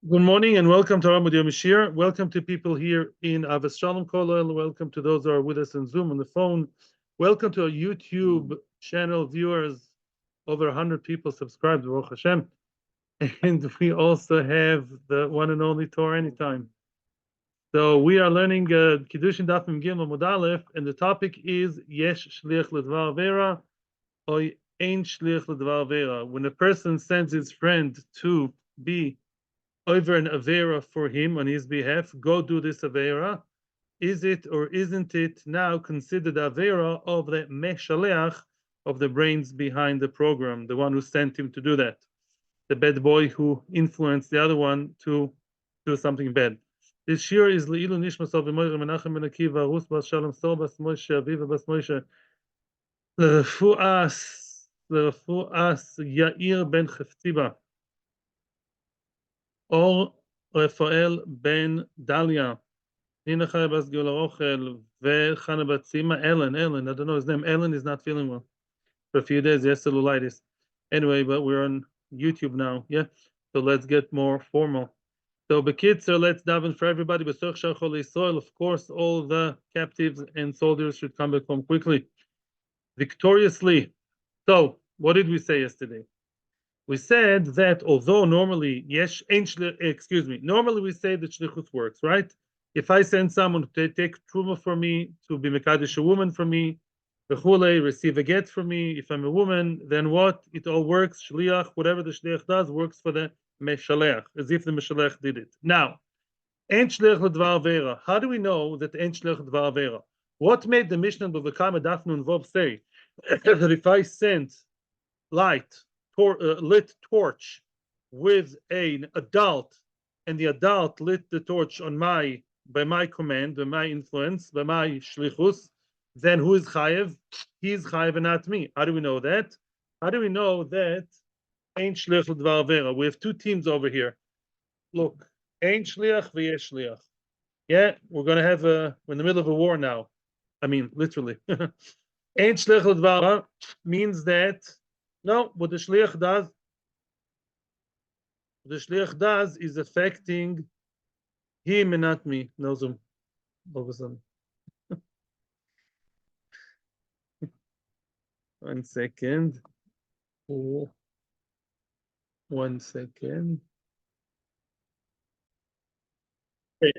Good morning and welcome to Amud Yomi Shiur. Welcome to people here in Avos Shalom Kolel. Welcome to those who are with us on Zoom on the phone. Welcome to our YouTube channel viewers. Over 100 people subscribed, Baruch Hashem. And we also have the one and only Torah Anytime. So we are learning Kiddushin Daf Mem Gimel Amud Aleph, and the topic is Yesh Shliach L'Dvar Avera or Ein Shliach L'Dvar Avera. When a person sends his friend to be over an avera for him on his behalf, go do this avera. Is it or isn't it now considered avera of the meshaleach, of the brains behind the program, the one who sent him to do that, the bad boy who influenced the other one to do something bad? This shiur is Leilu Nishmas of Menachem Ben Akiva, Rus Bas Shalom Sol Bas Moshe, Aviva Bas Moshe, Lerefuas Yair Ben Cheftiba, Or Rafael Ben Dalia, Nina Chaya Bas Gula Rochel, Chana Batzima, Ellen, I don't know his name. Ellen is not feeling well for a few days. He has cellulitis. Anyway, but we're on YouTube now, yeah? So let's get more formal. So Bekitzer, let's daven for everybody. B'soch Shachol Yisrael, of course, all the captives and soldiers should come back home quickly, victoriously. So, what did we say yesterday? We said that although normally, normally we say that shlichus works, right? If I send someone to take truma for me, to be mekadesh a woman for me, receive a get for me, if I'm a woman, then what? It all works. Shliach, whatever the shliach does, works for the meshalech, as if the meshalech did it. Now, ein shliach l'dvar avera. How do we know that ein shliach l'dvar avera? What made the Mishnah Bavakama Daf Nun Vav say that if I send lit torch with an adult, and the adult lit the torch by my command, by my influence, by my shlichus, then who is chayev? He is chayev and not me. How do we know that? How do we know that ein shliach l'dvar avera? We have two teams over here. Look, ein shliach v'yesh shliach. Yeah, we're in the middle of a war now. I mean, literally. Ein shliach l'dvar avera means that no, what the shliach does is affecting him and not me. No Zoom. All of a sudden. 1 second. 1 second. Okay.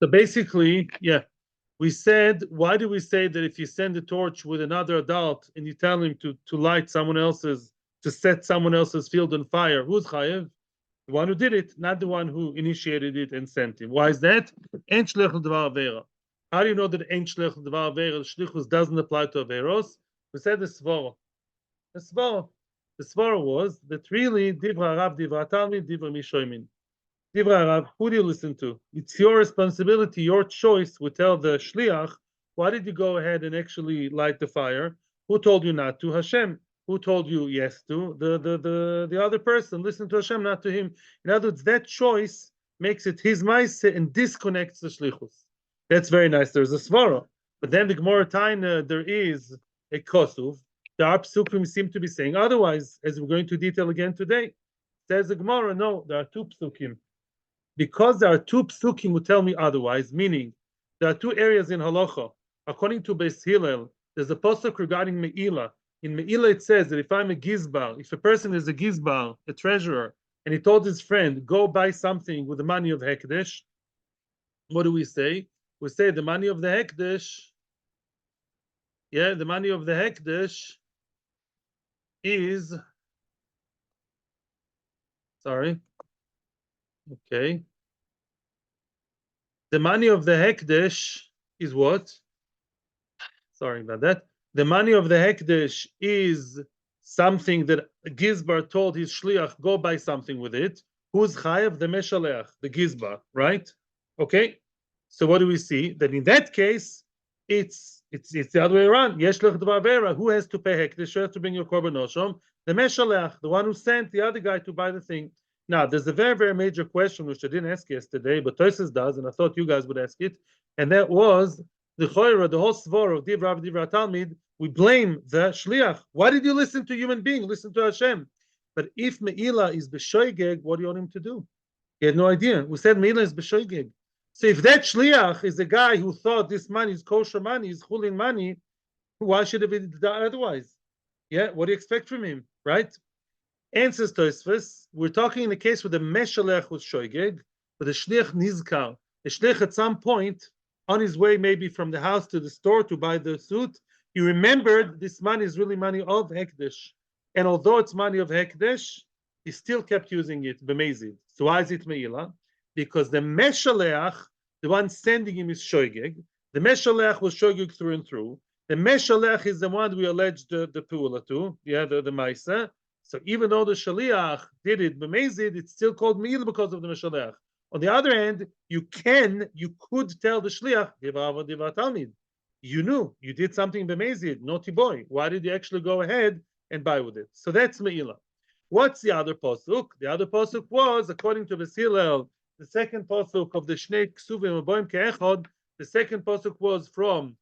So basically, yeah, we said, why do we say that if you send a torch with another adult and you tell him to light to set someone else's field on fire, who's chayev? The one who did it, not the one who initiated it and sent him. Why is that? Ein shliach l'dvar avera. How do you know that ein shliach l'dvar avera, shlichus, doesn't apply to averos? We said the svara. The svara was that really divra rav, divra talmid, divra mishoimin. Divra rav, who do you listen to? It's your responsibility, your choice. We tell the shliach, why did you go ahead and actually light the fire? Who told you not to? Hashem. Who told you yes to? The other person. Listen to Hashem, not to him. In other words, that choice makes it his ma'ase and disconnects the shlichus. That's very nice. There's a svara. But then the Gemara Taina, there is a kosuv. The psukim seem to be saying otherwise, as we're going to detail again today. Says the Gemara, no, there are two psukim. Because there are two psukim who tell me otherwise, meaning there are two areas in halacha. According to Beis Hillel, there's a pasuk regarding me'ilah. In me'ilah it says that if I'm a gizbar, if a person is a gizbar, a treasurer, and he told his friend, go buy something with the money of hekdesh, what do we say? We say the money of the hekdesh, the money of the hekdesh is, the money of the hekdesh is what? Sorry about that. The money of the hekdesh is something that Gizbar told his shliach, go buy something with it. Who's chayev? The meshaleach, the Gizbar, right? Okay. So what do we see? That in that case, it's the other way around. Yesh lech d'var avera. Who has to pay hekdesh? Who has to bring your korban osham? The meshaleach, the one who sent the other guy to buy the thing. Now, there's a very, very major question which I didn't ask yesterday, but Tosfos does, and I thought you guys would ask it, and that was the choira, the whole svara of divra talmid. We blame the shliach. Why did you listen to a human being? Listen to Hashem. But if me'ilah is b'shoigeg, what do you want him to do? He had no idea. We said Meila is b'shoigeg. So if that shliach is a guy who thought this money is kosher money, is chulin money, why should it be done otherwise? Yeah, what do you expect from him, right? Answers Tosfos. We're talking in the case where the meshalech was shoigeg, but the shliach nizkar. The shliach at some point on his way, maybe from the house to the store to buy the suit, he remembered this money is really money of hekdesh, and although it's money of hekdesh, he still kept using it b'mezid. So why is it meila? Because the meshalech, the one sending him, is shoigeg. The meshalech was shoigeg through and through. The meshalech is the one we alleged the pu'ula to, yeah, the maisa. So even though the shaliach did it b'mezid, it's still called meila because of the meshalech. On the other hand, you could tell the shliach, you knew, you did something b'mezid, naughty boy. Why did you actually go ahead and buy with it? So that's meila. What's the other pasuk? The other pasuk was, according to Hillel, the second pasuk of the Shnei Ksuvim Aboim Ke'echad. The second pasuk was from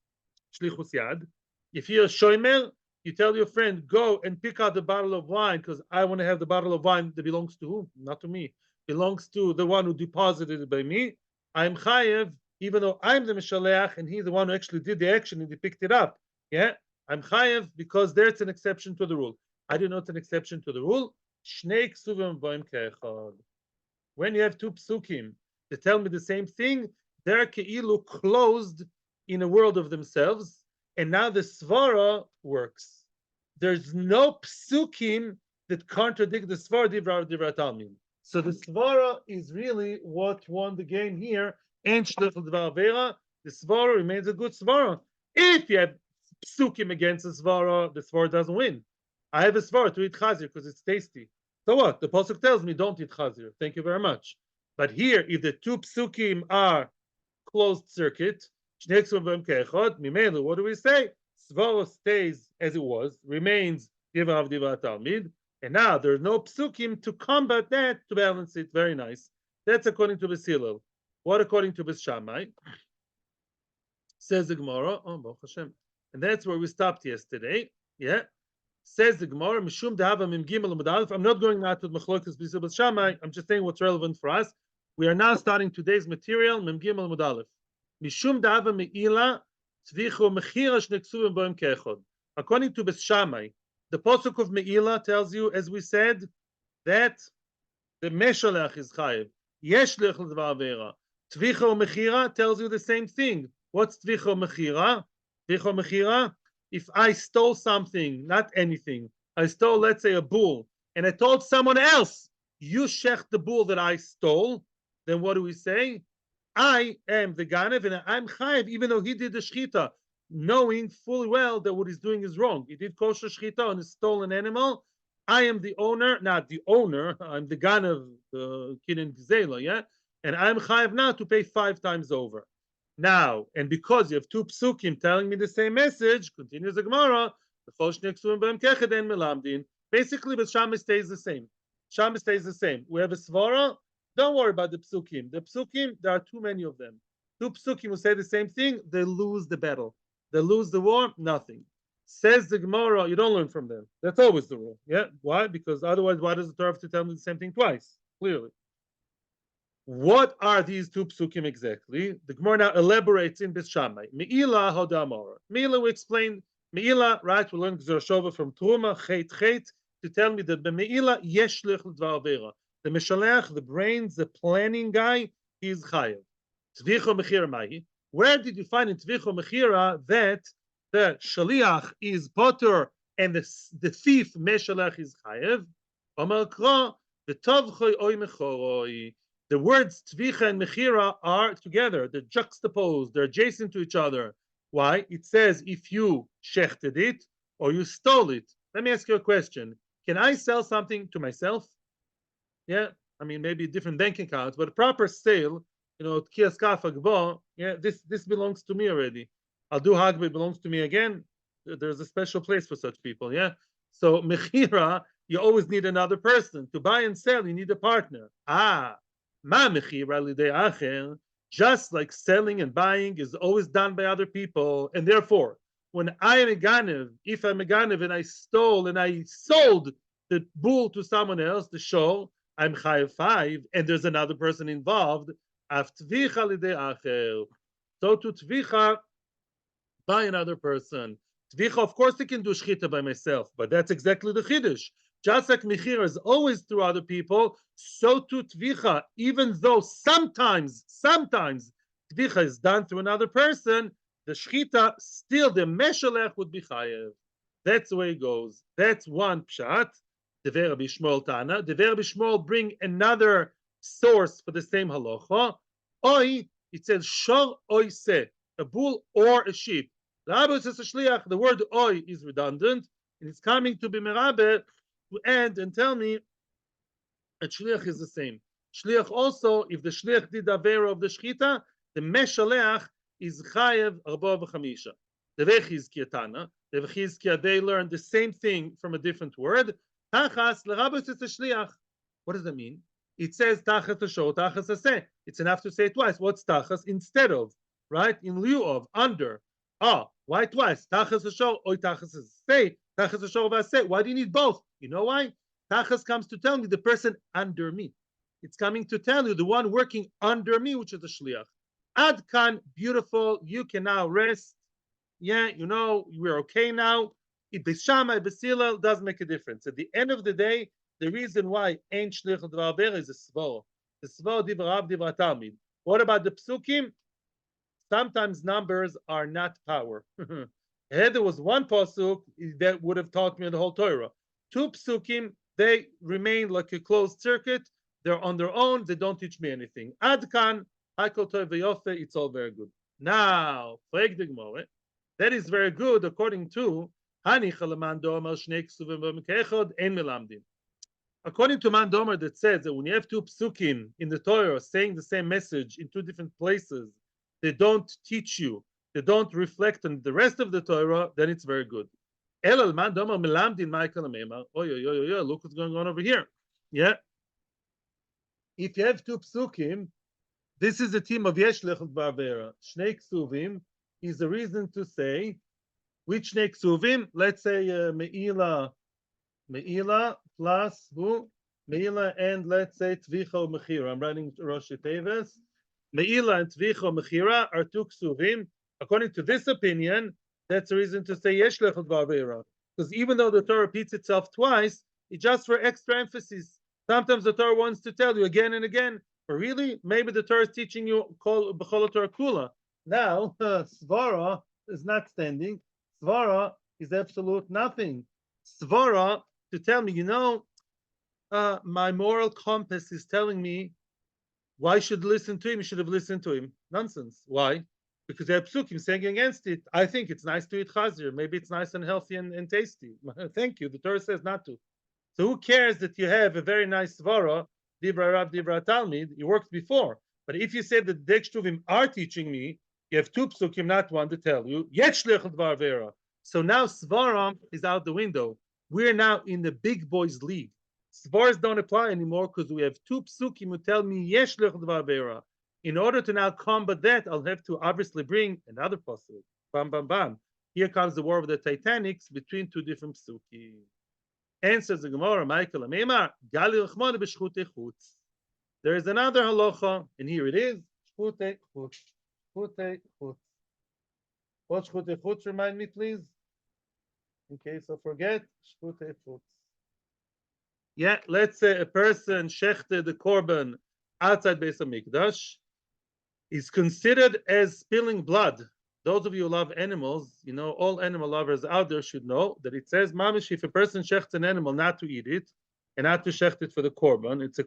Shlichus Yad. If you're a shomer, you tell your friend, go and pick out the bottle of wine because I want to have the bottle of wine that belongs to whom? Not to me. Belongs to the one who deposited it by me. I'm chayev, even though I'm the mishaleach and he's the one who actually did the action and he picked it up. Yeah, I'm chayev because there's an exception to the rule. I do not an exception to the rule. Shnei ksuvim boim ke'echad. When you have two psukim that tell me the same thing, they're keilu closed in a world of themselves, and now the svara works. There's no psukim that contradict the svara divra talmid. So the svara is really what won the game here. And the svara remains a good svara. If you have psukim against the svara doesn't win. I have a svara to eat chazir because it's tasty. So what? The pasuk tells me don't eat chazir. Thank you very much. But here, if the two psukim are closed circuit, what do we say? Svara stays as it was, remains diva talmid, and now there are no psukim to combat that, to balance it. Very nice. That's according to Hillel. What according to Shammai? Says the Gemara. Oh, Baruch Hashem. And that's where we stopped yesterday. Yeah. Says the Gemara, Mishum Dehava Mim Gimel Amud Aleph. I'm not going now to the Machlokas B'Sibas Shammai. I'm just saying what's relevant for us. We are now starting today's material, Mim Gimel Amud Aleph. Mishum Dehava Me'ila Tzvichu Mechira Shneksuvim Boim Ke'echod. According to Bes Shammai, the pasuk of Me'ila tells you, as we said, that the Meshalech is Chayev. Yesh Lech L'Dvar Avera. Tzvichu Mechira tells you the same thing. What's Tzvichu Mechira? Tzvichu Mechira? If I stole something, not anything, I stole, let's say, a bull, and I told someone else, you shech the bull that I stole, then what do we say? I am the ganev, and I'm chayev, even though he did the shchita, knowing fully well that what he's doing is wrong. He did kosher shchita on a stolen animal. I am the owner, not the owner. I'm the ganev, the kidin gzela, yeah? And I'm chayev now to pay 5 times over. Now, and because you have two psukim telling me the same message, continues the Gemara, basically, but Shammai stays the same. Shammai stays the same. We have a svara. Don't worry about the psukim. The psukim, there are too many of them. Two psukim will say the same thing. They lose the battle. They lose the war. Nothing. Says the Gemara, you don't learn from them. That's always the rule. Yeah. Why? Because otherwise, why does the Torah have to tell me the same thing twice? Clearly. What are these two psukim exactly? The Gemara now elaborates in Bes Shammai. Me'ila hodamora. Me'ila, we explained. Me'ila, right? We learned Gzor from Truma, Chet, to tell me that Me'ila yesh lech l'dvar avera. The Meshalech, the brains, the planning guy, he's chayev. Tzvicho mechira mahi. Where did you find in Tzvicho mechira that the shaliach is potter and the thief Meshalech is chayev? Omar kra, the tovchoi oy mechoroi. The words Tvicha and Mechira are together. They're juxtaposed. They're adjacent to each other. Why? It says if you shechted it or you stole it. Let me ask you a question. Can I sell something to myself? Yeah. I mean, maybe different bank accounts, but a proper sale, Kiaskaf Agbo, yeah, this belongs to me already. I'll do Hagba, it belongs to me again. There's a special place for such people. Yeah. So Mechira, you always need another person. To buy and sell, you need a partner. Just like selling and buying is always done by other people, and therefore, when I am a ganev, if I'm a ganev and I stole and I sold the bull to someone else, the show, I'm chayav 5, and there's another person involved. Af tvicha lidei acher. So to tvicha by another person. Tvicha, of course, I can do shchita by myself, but that's exactly the chiddush. Just like mechira is always through other people, so too tvicha, even though sometimes tvicha is done through another person, the shchita, still the meshalech would be chayev. That's the way it goes. That's one pshat. Dever Rabbi Shmuel Tana. Dever Rabbi Shmuel bring another source for the same halacha. Oi, it says shor oi se, a bull or a sheep. The word oi is redundant, and it's coming to be merabe to end and tell me that shliach is the same. Shliach also, if the shliach did avera of the shchita, the meshaleach is chayev arba v'chamisha. The vechizkiya Tana, the vechizkiya, they learn the same thing from a different word. Tachas l'rabos is a shliach. What does that mean? It says tachas asho, tachas aseh. It's enough to say it twice. What's tachas? Instead of, right? In lieu of, under. Ah, why twice? Tachas asho, oy tachas aseh. Tachas asho v'aseh. Why do you need both? You know why? Tachas comes to tell me the person under me. It's coming to tell you the one working under me, which is the shliach. Ad kan, beautiful. You can now rest. Yeah, you know, we're okay now. It Basila does make a difference. At the end of the day, the reason why ain't shlich d'var is a svor. The svor divarav divra talmid. What about the psukim? Sometimes numbers are not power. Had there was one pasuk that would have taught me the whole Torah. Two psukim, they remain like a closed circuit. They're on their own. They don't teach me anything. Adkan, hakol tov v'yofe, it's all very good. Now, that is very good according to according to Man Domer that says that when you have two psukim in the Torah saying the same message in two different places, they don't teach you, they don't reflect on the rest of the Torah, then it's very good. Look what's going on over here. Yeah. If you have two psukim, this is a team of Yesh Lechot Barbera. Shnei Ksuvim is the reason to say which Shnei Ksuvim. Let's say Meila plus who? Meila and let's say Tvicha Mechira. I'm writing Rosh Teves. Meila and Tvicha Mechira are two Ksuvim. According to this opinion, that's the reason to say Yesh Lechot Barbera. Because even though the Torah repeats itself twice, it's just for extra emphasis. Sometimes the Torah wants to tell you again and again. But really, maybe the Torah is teaching you B'chol Torah Kula. Now, Svara is not standing. Svara is absolute nothing. Svara to tell me, you know, my moral compass is telling me why should listen to him? You should have listened to him. Nonsense. Why? Because there are psukim saying against it. I think it's nice to eat chazir. Maybe it's nice and healthy and tasty. Thank you. The Torah says not to. So who cares that you have a very nice svara? Dibra Rav, Dibra Talmid, it worked before. But if you say that the Dekštuvim are teaching me, you have two psukim, not one, to tell you. So now Svaram is out the window. We're now in the big boys league. Svars don't apply anymore because we have two psukim who tell me Yesh Vera. In order to now combat that, I'll have to obviously bring another pasuk. Bam, bam, bam. Here comes the war of the Titanics between two different psukim. Answers the Gemara, Michael Amemar, Gali Rachmon b'shchutei chutz. There is another halacha, and here it is, shchutei chutz. Shchutei chutz. What shchutei chutz, remind me, please? In case I forget, shchutei chutz. Yeah, let's say a person shechted the korban outside Beis HaMikdash is considered as spilling blood. Those of you who love animals, you know, all animal lovers out there should know that it says, mamish, if a person shechts an animal, not to eat it, and not to shecht it for the korban, it's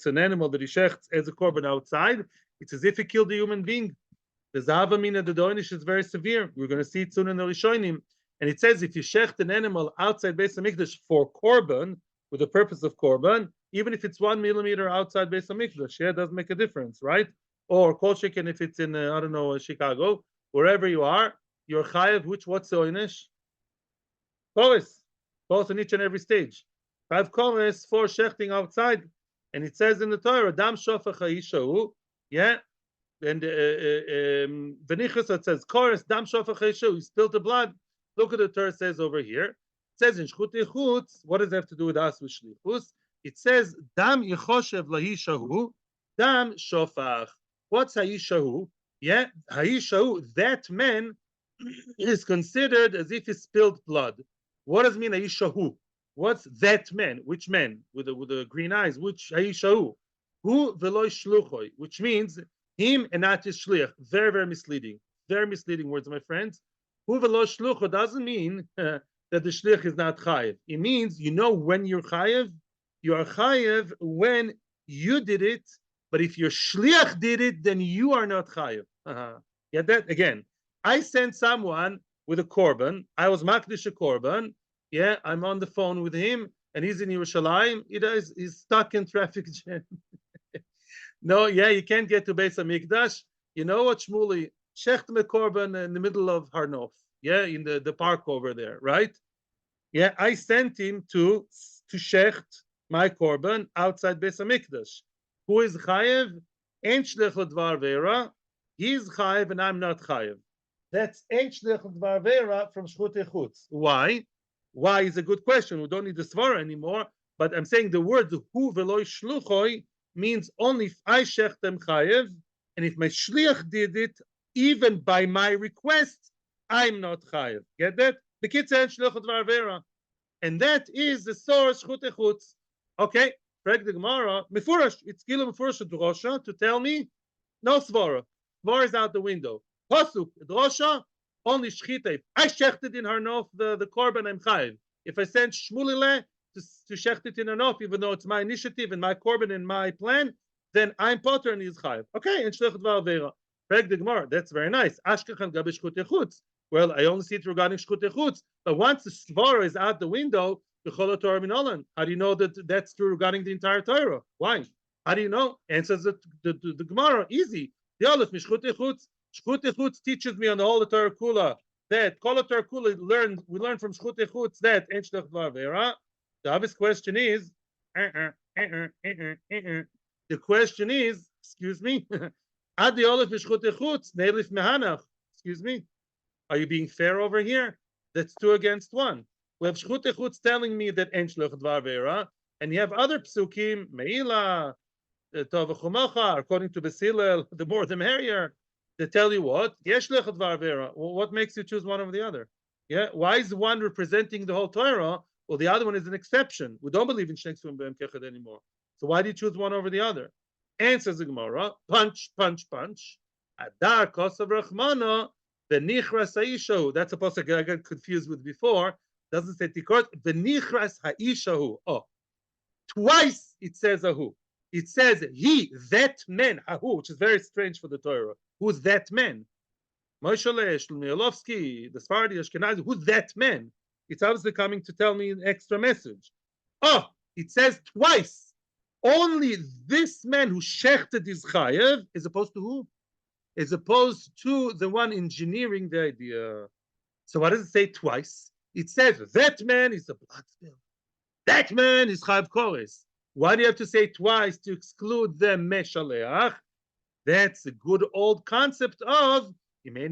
an animal that he shechts as a korban outside, it's as if he killed a human being. The zahava mina the doinish is very severe. We're going to see it soon in the Rishonim. And it says, if you shecht an animal outside Beis HaMikdash for korban, with the purpose of korban, even if it's 1 millimeter outside Beis HaMikdash, yeah, it doesn't make a difference, right? Or kol sheken if it's in, I don't know, Chicago, wherever you are, you're chayav, what's the oinish? Kolis. Both on each and every stage. 5 kolis for shechting outside. And it says in the Torah, dam shofach ha'ishahu, yeah, and v'nichus, it says, koris, dam shofach ha'ishahu, he spilled the blood. Look at the Torah says over here. It says in shchutei chutz, what does it have to do with us with shlichus? It says, Dam yichoshev lahishahu, dam shofach. What's haishahu? Yeah, haishahu, that man is considered as if he spilled blood. What does it mean haishahu? What's that man? Which man? With the green eyes, which haishahu? Hu veloy shluchoi, which means him and not his shliach. Very, very misleading. Very misleading words, my friends. Hu veloy shlucho doesn't mean that the shliach is not chayiv. It means you know when you're chayiv. You are chayiv when you did it, but if your shliach did it, then you are not chayiv. Get that? Again, I sent someone with a korban. I was makdish a korban. Yeah, I'm on the phone with him, and he's in Yerushalayim. He's stuck in traffic jam. No, yeah, you can't get to Beis HaMikdash. You know what, Shmuli? Shecht me korban in the middle of Harnof. Yeah, in the park over there, right? Yeah, I sent him to shecht my korban outside Beis HaMikdash. Who is chayev? Ein shlech l'dvar vera. He's chayev and I'm not chayev. That's ein shlech l'dvar vera from Shchut Echutz. Why? Why is a good question. We don't need the svara anymore. But I'm saying the word hu veloy shluchoi means only if I shechtem chayev, and if my shliach did it, even by my request, I'm not chayev. Get that? The kid said shluch l'dvar vera. And that is the source Shchut Echutz. Okay, frag the Gemara, mefurash, it's kilo mefurash drosha to tell me, no svara. Svara is out the window. Pasuk, drosha, only shchita. I shechted in Harnof the korban, I'm chayiv. If I send Shmulile to shecht it in Harnof, even though it's my initiative and my korban and my plan, then I'm potter and he's chayiv. Okay, and shlech dvar vera. Frag the Gemara, that's very nice. Ashkechan gabe Shchut Echutz. Well, I only see it regarding Shchut Echutz, but once the svara is out the window, how do you know that that's true regarding the entire Torah? Why? How do you know? Answers the Gemara. Easy. The Aleph Shchut Echutz. Shchut Echutz teaches me on the whole Torah Kula that Kol Torah Kula we learn from Shchut Echutz that Ein Shlech Dvar Vera. The obvious question is, the question is, excuse me, Ad the Aleph Shchut Echutz Neilif Mehanach. Excuse me, are you being fair over here? That's 2 against 1. We have Shchut Echutz telling me that Ein Shlech Dvar Vera, and you have other psukim, Meila, Tov Chumacha, according to Basilel, the more the merrier, they tell you what? Yesh Shlech Dvar Vera. Well, what makes you choose one over the other? Yeah, why is one representing the whole Torah? Well, the other one is an exception. We don't believe in Shneksum Be'em Keched anymore. So why do you choose one over the other? Answers the Gemara, punch, punch, punch. Adar Kosav Rachmana, the Nichras Haishahu. That's a pasuk I got confused with before. Doesn't say tikot. V'nichras ha'ishahu. Oh, twice it says ahu. It says he, that man, ahu, which is very strange for the Torah. Who's that man? Moshe Shlomilovsky, the Sephardi Ashkenazi. Who's that man? It's obviously coming to tell me an extra message. Oh, it says twice. Only this man who shechted is chayev, as opposed to who? As opposed to the one engineering the idea. So what does it say twice? It says that man is a blood spill. That man is chayav kores. Why do you have to say twice to exclude the meshaleach? That's a good old concept of very,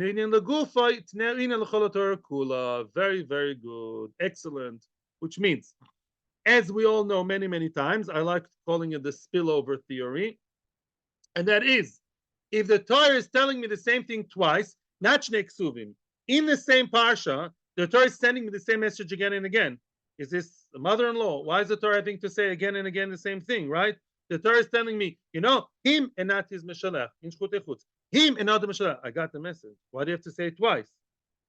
very good, excellent. Which means, as we all know many, many times, I like calling it the spillover theory, and that is, if the Torah is telling me the same thing twice, not shnei ksuvim, in the same parsha, the Torah is sending me the same message again and again. Is this a mother-in-law? Why is the Torah having to say again and again the same thing, right? The Torah is telling me, you know, him and not his meshalech, in Shchut Echutz. Him and not the meshalech. I got the message. Why do you have to say it twice?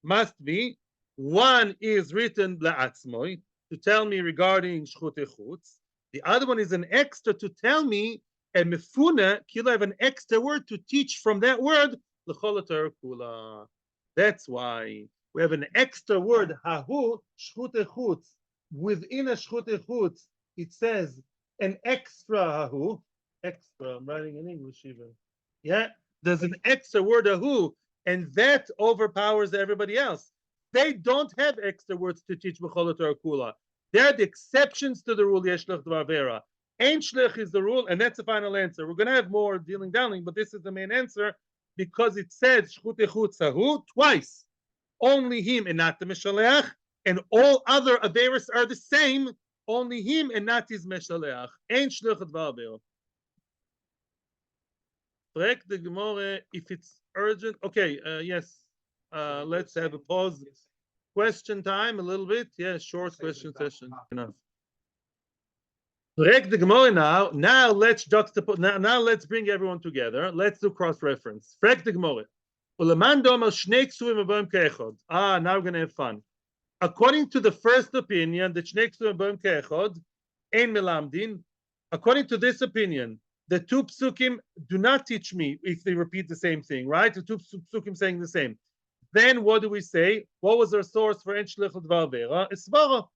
Must be, one is written la'atzmoi, to tell me regarding Shchut Echutz. The other one is an extra to tell me, and mefuna, I have an extra word to teach from that word, l'chol Torah kula. That's why we have an extra word, hahu, Shchut Echutz. Within a Shchut Echutz, it says an extra hahu. Extra, I'm writing in English even. Yeah, there's an extra word hahu, and that overpowers everybody else. They don't have extra words to teach b'chol Torah kula. They're the exceptions to the rule, yesh lech dvar vera. Ein shlech is the rule, and that's the final answer. We're going to have more dealing downing, but this is the main answer because it said Shchut Echutz hahu twice. Only him and not the Meshaleach, and all other Averis are the same. only him and not his meshaleach. Ein shluchat v'albeo. Frag the Gemara if it's urgent. Okay, yes. Let's have a pause. Question time a little bit. Yeah, short question session. Enough. Frag the Gemara now. Now let's juxtapose. Now let's bring everyone together. Let's do cross-reference. Frag the Gemara. Now we're gonna have fun. According to the first opinion, the shnei ksurim boim ke'echod ein melamdin. According to this opinion, the two psukim do not teach me if they repeat the same thing, right? The two psukim saying the same. Then what do we say? What was our source for en shlichut v'avera? It's svara.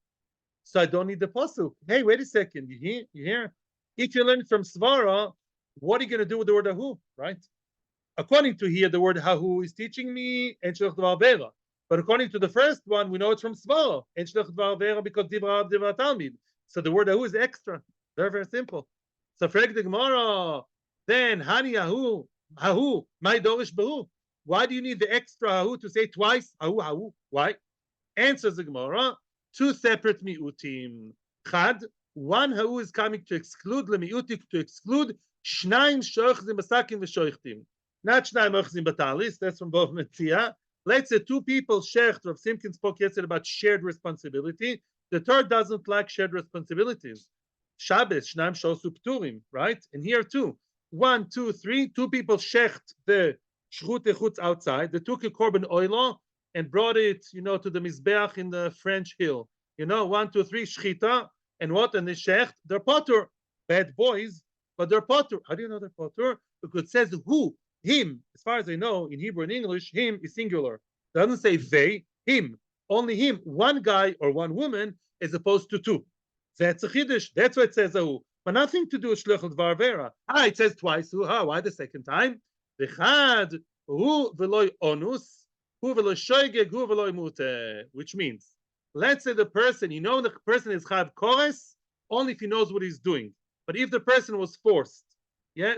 So I don't need the pasuk. Hey, wait a second. You hear? If you learn from svara, what are you going to do with the word ahu, right? According to here, the word hahu is teaching me en shlichut v'avera. But according to the first one, we know it's from svara. En shlichut v'avera because divra talmid. So the word ahu is extra. Very, very simple. So frag the Gemara, then hani hahu, my dorish bahu. Why do you need the extra hahu to say twice? Hahu. Why? Answers the Gemara, two separate miutim. Chad, one hahu is coming to exclude, lemiutik to exclude, shnayim shochzim basakim v'shoichtim. Not shnayim shochzim batalis, that's from both Metzia. Let's say two people shared, Rav Simkin spoke yesterday about shared responsibility. The third doesn't like shared responsibilities. Shabbos, Shnayim Shosu Pturim, right? And here too, 1, 2, 3, two people shecht the shchut echutz outside. They took a korban oilo and brought it, to the mizbeach in the French hill. 1, 2, 3, shchita, and what? And they shecht. They're potter, bad boys, but they're potter. How do you know they're potter? Because it says who, him. As far as I know, in Hebrew and English, him is singular. It doesn't say they, him. Only him, one guy or one woman, as opposed to two. That's a chiddush. That's what it says. But nothing to do with shluchot v'arvera. It says twice. Why the second time? V'chad hu v'loy onus, hu v'loy shoygeg, hu v'loy mute. Which means, let's say the person, the person is chav kores only if he knows what he's doing. But if the person was forced,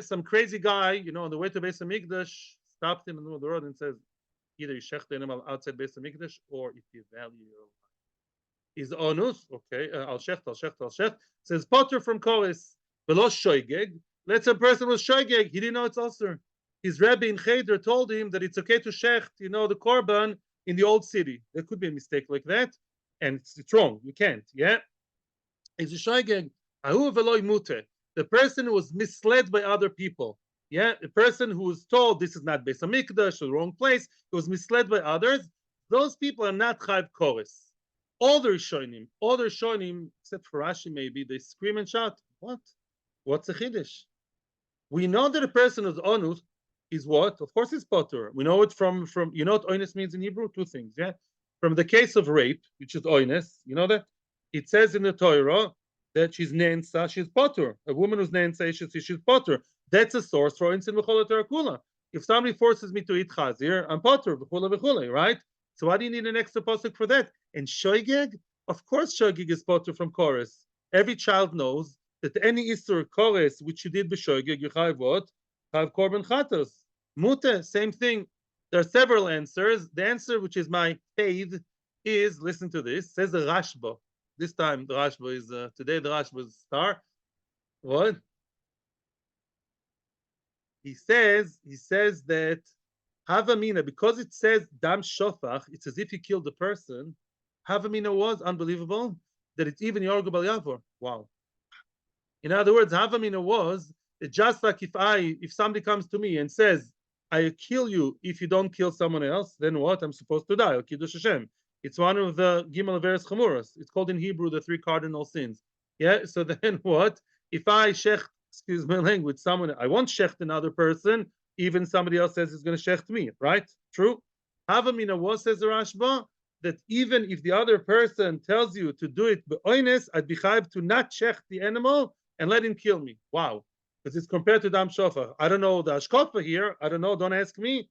some crazy guy, on the way to Beis Hamikdash, stopped him in the middle of the road and says, either you shecht the animal outside Beis Hamikdash, or if you value your life. Is onus, okay, al shecht, says potter from Kores, velo shoygeg. Let's say a person was shoygeg, he didn't know it's also. His rabbi in Cheder told him that it's okay to shecht, the korban in the old city. There could be a mistake like that, and it's wrong, you can't, It's a shoygeg, ahu velo mute. The person who was misled by other people, the person who was told this is not Beis Hamikdash, the wrong place, who was misled by others, those people are not chayv kores. All the Rishonim, except for Rashi maybe, they scream and shout, what? What's a chiddush? We know that a person who's onus is what? Of course it's potter. We know it from you know what oinus means in Hebrew? Two things, From the case of rape, which is oinus, you know that? It says in the Torah that she's nensa, she's potter. A woman who's nensa, she's potter. That's a source for oinus in V'chol Kula. If somebody forces me to eat chazir, I'm potter, v'chule, right? So why do you need an extra pasuk for that? And shoygeg, of course, shoygeg is potter from chorus. Every child knows that any isur chorus which you did b'shoygeg, you have what? Have korban chatos. Mute, same thing. There are several answers. The answer, which is my paid, is listen to this. Says the Rashba. This time the Rashba is today. The Rashba is star. What? He says that Havamina, because it says dam shofach, it's as if he killed the person. Havamina was unbelievable that it's even Yorgo Bal Yavor. Wow. In other words, Havamina was that just like if somebody comes to me and says, I kill you if you don't kill someone else, then what? I'm supposed to die. Or Kiddush Hashem. It's one of the Gimel Averes Chamuras. It's called in Hebrew the 3 cardinal sins. So then what? If I shecht, excuse my language, someone, I won't shecht another person, even somebody else says he's going to shecht me, right? True. Havamina was, says the Rashba, that even if the other person tells you to do it be'oines, I'd be chayv to not shecht the animal and let him kill me. Wow. Because it's compared to dam shofar. I don't know the ashkofa here. I don't know. Don't ask me.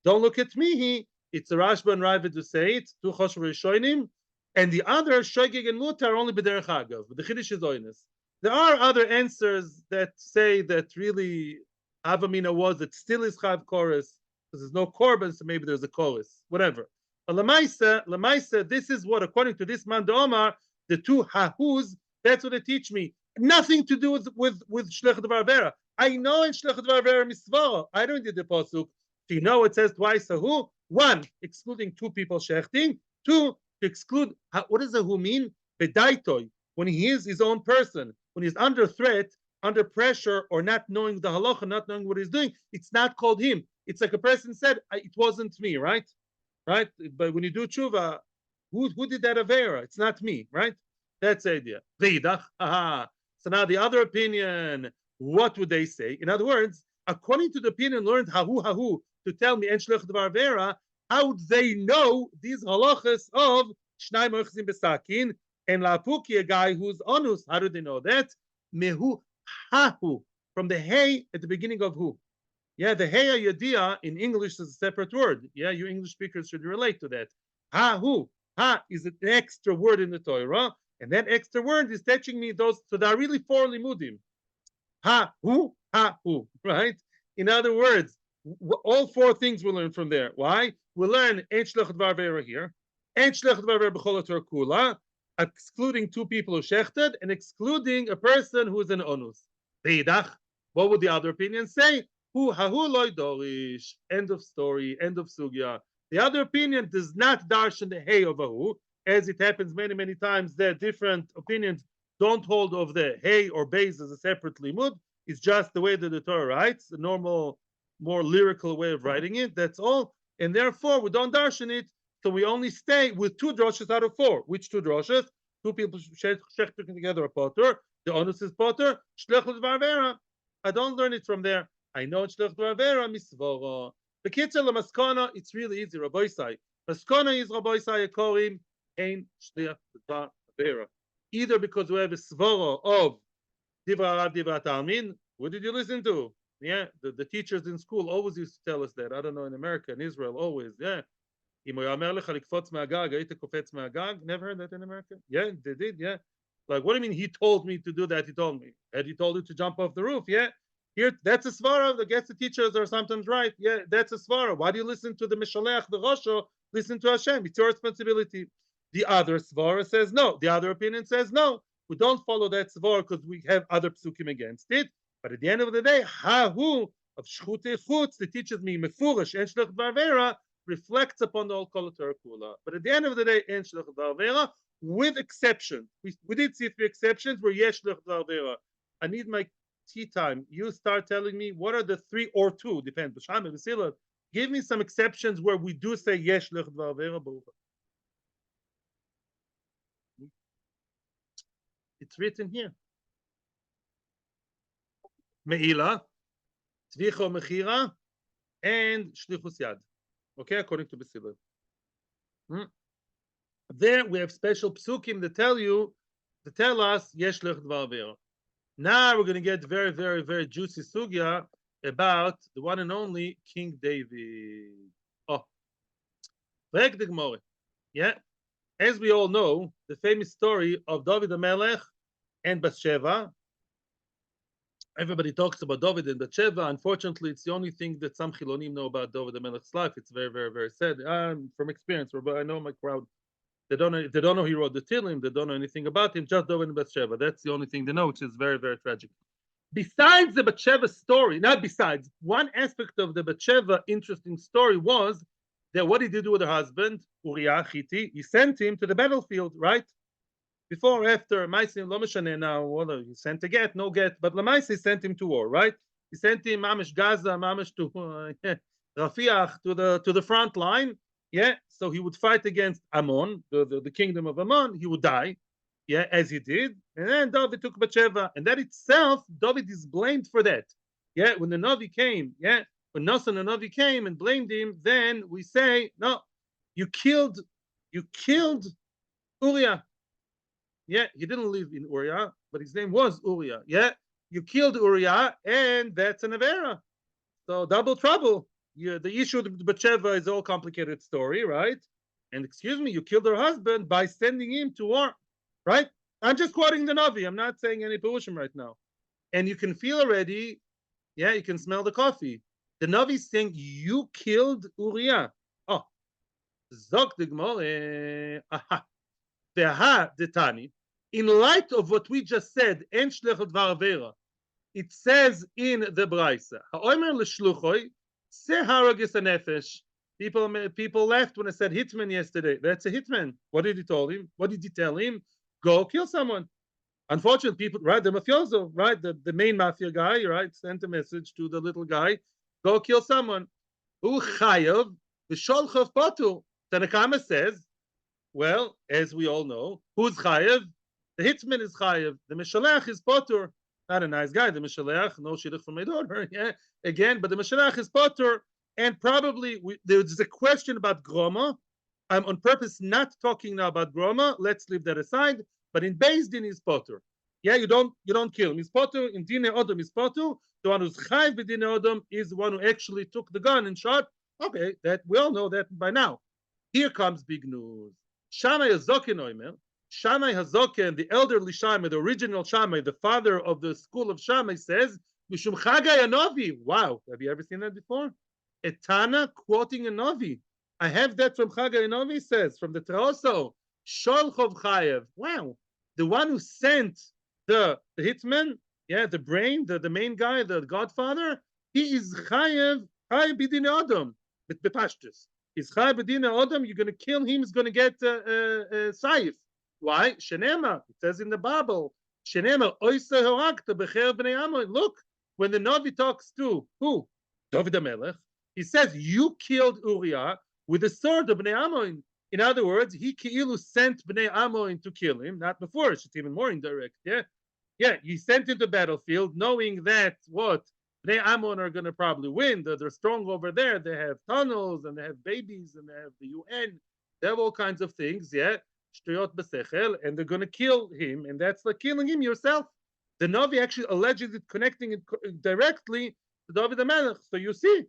Don't look at me. It's the Rashba and Ravid to say it. Two choshev rishonim, and the other shoygeg and mutar are only b'derech hagav. But the chiddush is oines. There are other answers that say that really Havamina was that still is chav chorus because there's no korban, so maybe there's a chorus, whatever. But lemaisa, this is what according to this man the Omar, the two hahus That's what they teach me. Nothing to do with Shlech Dvar Vera. I know in Shlech Dvar Vera Misvara. I don't need the pasuk. You know it says twice a who. One, excluding two people shechting. Two, to exclude, what does a who mean? Bedaitoi, when he is his own person, when he's under threat, under pressure, or not knowing the halacha, not knowing what he's doing, it's not called him. It's like a person said, it wasn't me, right? Right? But when you do tshuva, who did that avera? It's not me, right? That's the idea. Veidach, aha. So now the other opinion, what would they say? In other words, according to the opinion learned hahu to tell me en shlech dvar vera, how would they know these halachas of shnai mochzim besakin and lapuki, a guy who's onus? How do they know that? Mehu hahu, from the hey at the beginning of who. Yeah, the hey yadia in English is a separate word. Yeah, you English speakers should relate to that. Hahu, ha is an extra word in the Torah, and that extra word is teaching me those. So there are really four limudim. Hahu, right? In other words, all four things we learn from there. Why? We learn ein shlech dvar vera here, ein shlech dvar vera b'chol haTorah kula, excluding two people who shechted, and excluding a person who is an onus. Veidach, what would the other opinion say? Hu hahu loy dorish. End of story. End of sugya. The other opinion does not darshan the hey of a who, as it happens many times that different opinions don't hold of the hey or beis as a separate limud. It's just the way that the Torah writes, the normal, more lyrical way of writing it. That's all. And therefore, we don't darshan it. So we only stay with two droshes out of four. Which two droshes? Two people shechting together a potter. The onus is potter. Shlech l'dvar vera. I don't learn it from there. I know it's shlech l'dvar vera misvora. The kitzur l'maskana. It's really easy. Rabbi Sai. Maskana is Rabbi Sai korim ein shlech l'dvar vera. Either because we have a svara of divra rav divra talmin. What did you listen to? Yeah, the teachers in school always used to tell us that. I don't know, in America, in Israel, always. Yeah. Never heard that in America? Yeah, they did, yeah. Like, what do you mean he told me to do that? He told me. Had he told you to jump off the roof? Yeah. Here, that's a svara. I guess the teachers are sometimes right. Yeah, that's a svara. Why do you listen to the Mishalech, the Rosho? Listen to Hashem. It's your responsibility. The other svara says no. The other opinion says no. We don't follow that svara because we have other psukim against it. But at the end of the day, hahu of shchute chutz that teaches me mefurish en shlech dvar vera reflects upon the whole kol Torah kula. But at the end of the day, en shlech dvar vera, with exceptions. We did see three exceptions where yesh shlech dvar vera. I need my tea time. You start telling me what are the three or two, depends. Give me some exceptions where we do say yesh shlech dvar vera. It's written here. Me'ila, Tzvicha Mechira, and Shlichus Yad. Okay, according to Basilah. There we have special psukim that tell us Yesh Lech Dvar Vera. Now we're going to get very juicy sugya about the one and only King David. Oh, yeah. As we all know, the famous story of Dovid HaMelech and Bathsheba. Everybody talks about David and Bathsheba. Unfortunately, it's the only thing that some Chilonim know about David HaMelech's life. It's very sad. From experience, I know my crowd. They don't know he wrote the Tehillim. They don't know anything about him. Just David and Bathsheba. That's the only thing they know, which is very tragic. Besides the Bathsheba story, not besides, one aspect of the Bathsheba interesting story was that what did he do with her husband, Uriah the Hittite? He sent him to the battlefield, right? Before or after, Maisim Lomashane now, well, he sent a get, no get, but Lamaisi sent him to war, right? He sent him Mamish Gaza, Mamish to Rafiach, to the front line, yeah. So he would fight against Ammon, the kingdom of Ammon. He would die, yeah, as he did. And then David took Bathsheba, and that itself, David is blamed for that, yeah. When the Navi came, yeah, when Nasan and Navi came and blamed him, then we say, no, you killed Uriah. Yeah, he didn't live in Uriah, but his name was Uriah. Yeah, you killed Uriah, and that's an avera. So double trouble. The issue with Bathsheba is all complicated story, right? And excuse me, you killed her husband by sending him to war, right? I'm just quoting the Navi. I'm not saying any Perushim right now. And you can feel already, yeah, you can smell the coffee. The Navi is saying, you killed Uriah. Oh, Zok the Gemara. Aha. The Tani. In light of what we just said, en shlichut dvar avera, it says in the Braisa, ha'omer l'shluchoi, se haragis hanefesh. People laughed when I said hitman yesterday. That's a hitman. What did he tell him? What did he tell him? Go kill someone. Unfortunately, people, right, the mafioso, right, the main mafia guy, right, sent a message to the little guy, go kill someone. Who chayav, the sholchav patu. Tanakama says, well, as we all know, who's chayav? The hitman is chayav. The mishalech is potur. Not a nice guy, the mishalech, no shidduch from my daughter, yeah, again, but the mishalech is potur. And probably there's a question about groma. I'm on purpose not talking now about groma. Let's leave that aside. But in Beis Din is potter. Yeah, you don't kill him. He's potter. In Dine Odom is potter. The one who's chayv b'Dine Odom is the one who actually took the gun and shot. Okay, that we all know that by now. Here comes big news. Shammai Hazoken Oimer. Shammai Hazoken, the elderly Shammai, the original Shammai, the father of the school of Shammai, says, Mishum Chagai Anovi. Wow, have you ever seen that before? Etana quoting a Novi. I have that from Chagai Novi, says, from the Traoso. Sholchov Chayev. Wow. The one who sent the hitman, yeah, the brain, the main guy, the godfather, he is Chayev b'Dine Odom. Bepashtus. He's Chayev b'Dine Odom, you're going to kill him, he's going to get Saif. Why? Shenema. It says in the Bible, Shenema, Oise Horakta Becher B'nei Amon. Look, when the Novi talks to who? Dovid HaMelech. He says, you killed Uriah with the sword of Bnei Ammon. In other words, he Ki'ilu sent Bnei Ammon to kill him, not before, it's even more indirect, yeah? Yeah, he sent him to the battlefield, knowing that what? Bnei Ammon are going to probably win, they're strong over there, they have tunnels, and they have babies, and they have the UN, they have all kinds of things, yeah? Shtuyot b'sechel, and they're going to kill him, and that's like killing him yourself. The Novi actually allegedly connecting it directly to David HaMelech, so you see.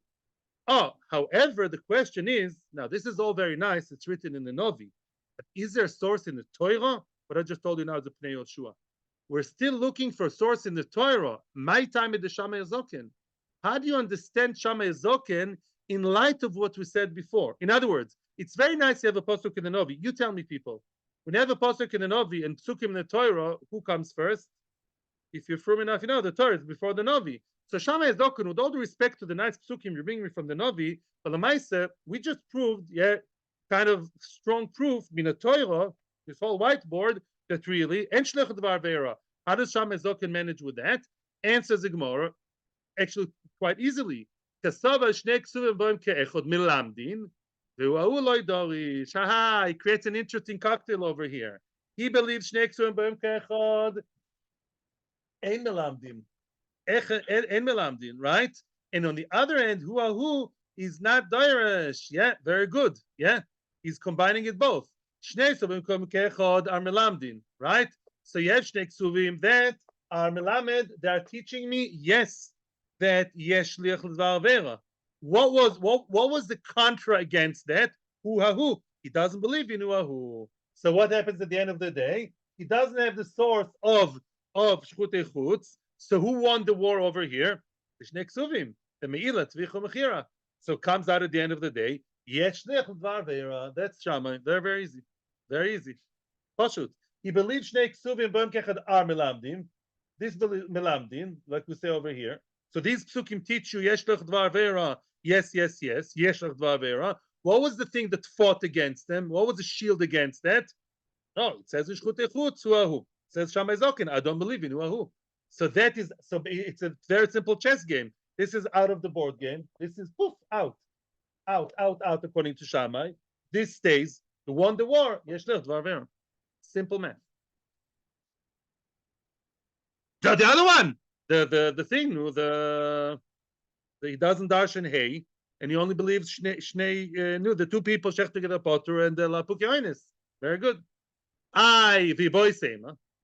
Oh, however, the question is, now this is all very nice, it's written in the Novi, but is there a source in the Torah? What I just told you now is the Pnei Yoshua. We're still looking for a source in the Torah. My time at the Shammai Hazoken. How do you understand Shammai Hazoken in light of what we said before? In other words, it's very nice to have a pasuk in the Novi. You tell me, people, when you have a pasuk in the Novi and psukim in the Torah, who comes first? If you're firm enough, you know the Torah is before the Novi. So Shammai Hazoken, with all due respect to the nice psukim you're bringing me from the Novi, but the Maisa, we just proved, yeah, kind of strong proof, in a Torah, this whole whiteboard, that really, en shlichut dvar avera. How does Shammai Hazoken manage with that? Answers the Gemara, actually quite easily. Kasava shnei ksuvim boim ke'echod milamdin, v'u'ahu loy dorish. Haha, he creates an interesting cocktail over here. He believes shnei ksuvim boim ke'echod ein milamdin. En melamdin, right? And on the other end, who is not dairish. Yeah, very good. Yeah, he's combining it both. Shnei ksuvim ke'echod are melamdin, right? So you have shnei ksuvim that are melamed. They are teaching me, yes, that yesh shliach l'dvar avera. What was the contra against that? Who? He doesn't believe in who. So what happens at the end of the day? He doesn't have the source of shchutei chutz. So who won the war over here? The Shnei Ksuvim, the Meila, Tzvichu Mechira. So it comes out at the end of the day, Yesh Shliach L'Dvar Avera. That's Shammai. They're very easy. Very easy. Pashut. He believes Shnei Ksuvim Boim Kechad are Melamdim. This Melamdim, like we say over here. So these psukim teach you Yesh Shliach L'Dvar Avera. Yes. Yesh Shliach L'Dvar Avera. What was the thing that fought against them? What was the shield against that? No, it says Shchutei Chutz Huahu. It says Shammai Hazoken. I don't believe in Huahu. So it's a very simple chess game. This is out of the board game. This is poof, out, according to Shammai. This stays. Who won the war? Simple math. The other one, the thing, he doesn't darshan hey, and he only believes the two people shech together potter and the lapukyonis. Very good.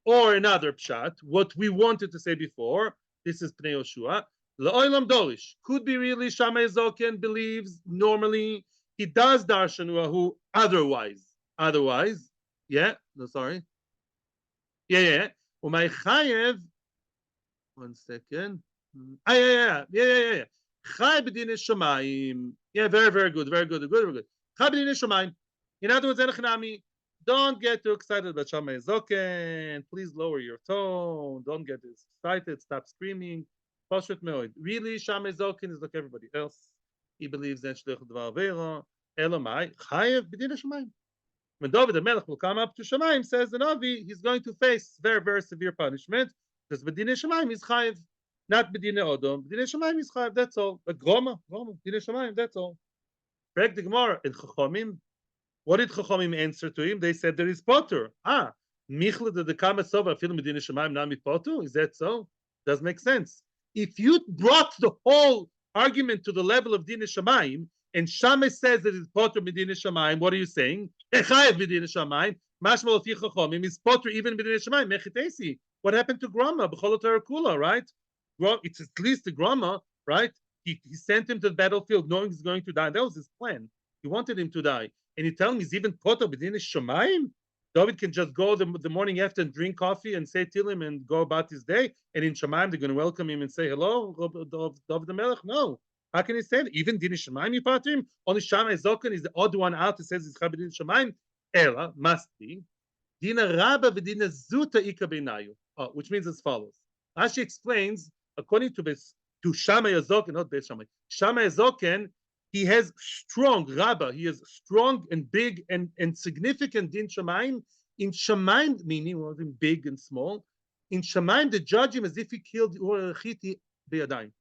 Or another pshat, what we wanted to say before, this is Pnei Yoshua, L'olam dorish, could be really Shammai Hazoken believes normally, he does darshan who otherwise, yeah, no, sorry, yeah, Umay chayev, 1 second, yeah, chayev b'dinei shamayim, yeah, very good, Chayev b'dinei shamayim, in other words, enechnami, don't get too excited about Shammai Zoken. Please lower your tone. Don't get excited. Stop screaming. Pashut meod. Really, Shammai Zoken is like everybody else. He believes in Shlichut Dvar Avera. Elamai Chayev B'din Shamayim. When Dovid HaMelech will come up to Shamayim, says the Navi, he's going to face very, very severe punishment because B'din Shamayim is Chayev, not B'din Odom. B'din Shamayim is Chayev. That's all. But Groma, B'din Shamayim. That's all. Correct the Gemara in Chachomim. What did Chachomim answer to him? They said there is potter. Michle de Kama Sova film Medina Shemaim Nami potter. Is that so? Doesn't make sense. If you brought the whole argument to the level of Dina Shemaim, and Shammai says that it's potter Medina Shemaim, what are you saying? Echayev Medina Shemaim. Mashmal Fi Chachomim is potter even Medina Shemaim. Mechitesi. What happened to Grama? B'cholot Kula, right? It's at least the Grama, right? He sent him to the battlefield knowing he's going to die. That was his plan. He wanted him to die. And you tell him he's even potter b'din shamayim? David can just go the morning after and drink coffee and say Tilim and go about his day. And in Shamayim, they're going to welcome him and say, hello, Dovid HaMelech. No. How can he say that? Even Din Shamayim, you part him? Only Shammai Zokan is the odd one out who says it's Chabedin Shamayim. Ela, must be. Dina Rabba v'dina Zuta Ika Beinayu. Which means as follows. Rashi explains, according to Shammai Zokan, not Beis Shammai, Shammai Zokan, he has strong Rabbah. He has strong and big and significant din Shamayim. In Shamayim, meaning wasn't big and small. In Shamayim, they judge him as if he killed Uriah the Hittite beyadayim.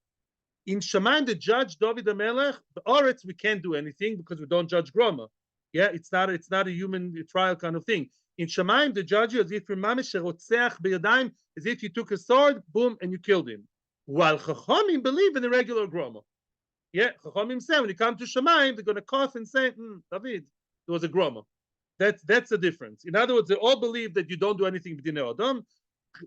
In Shamayim, they judge Dovid HaMelech. The Oretz, we can't do anything because we don't judge Groma. Yeah, it's not a human trial kind of thing. In Shamayim, they judge you as if you're mamish rotzeach beyadayim, as if you took a sword, boom, and you killed him. While Chachamim believe in the regular Groma. Yeah, Chachamim say when you come to Shamayim, they're going to cough and say, David, there was a groma. That's the difference. In other words, they all believe that you don't do anything b'dinei Adam.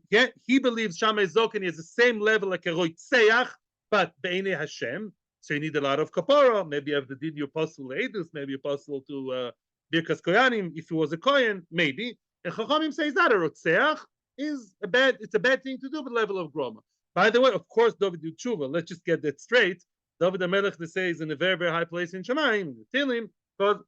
Yeah, he believes Shammai Zokan is the same level like a roitzeach, but be'enei Hashem. So you need a lot of kapara. Maybe you have the din you're possible to Edus, maybe you're possible to Birkas Koyanim. If he was a Kohen, maybe. And Chachamim says that a rotzeach it's a bad thing to do with the level of groma. By the way, of course, David do tshuva. Let's just get that straight. David HaMelech, they say, is in a very, very high place in Shamayim, Tilim, but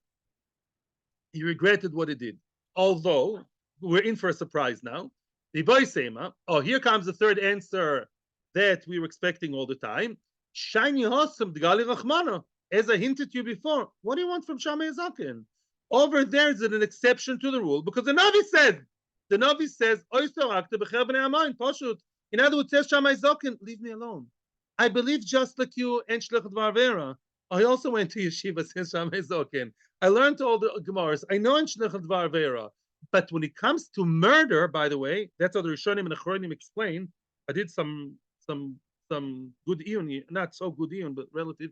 he regretted what he did. Although, we're in for a surprise now. Here comes the third answer that we were expecting all the time. Shiny Hossam, the Gali Rachmana. As I hinted to you before, what do you want from Shammai Zaken? Over there is an exception to the rule, because the Navi says, in other words, says Shammai Zaken, leave me alone. I believe just like you and Shlichut Dvar Avera. I also went to yeshiva since Shammai Zoken. I learned all the Gemaras. I know in Shlichut Dvar Avera. But when it comes to murder, by the way, that's how the Rishonim and Achronim explain. I did some good iyun, not so good iyun, but relative.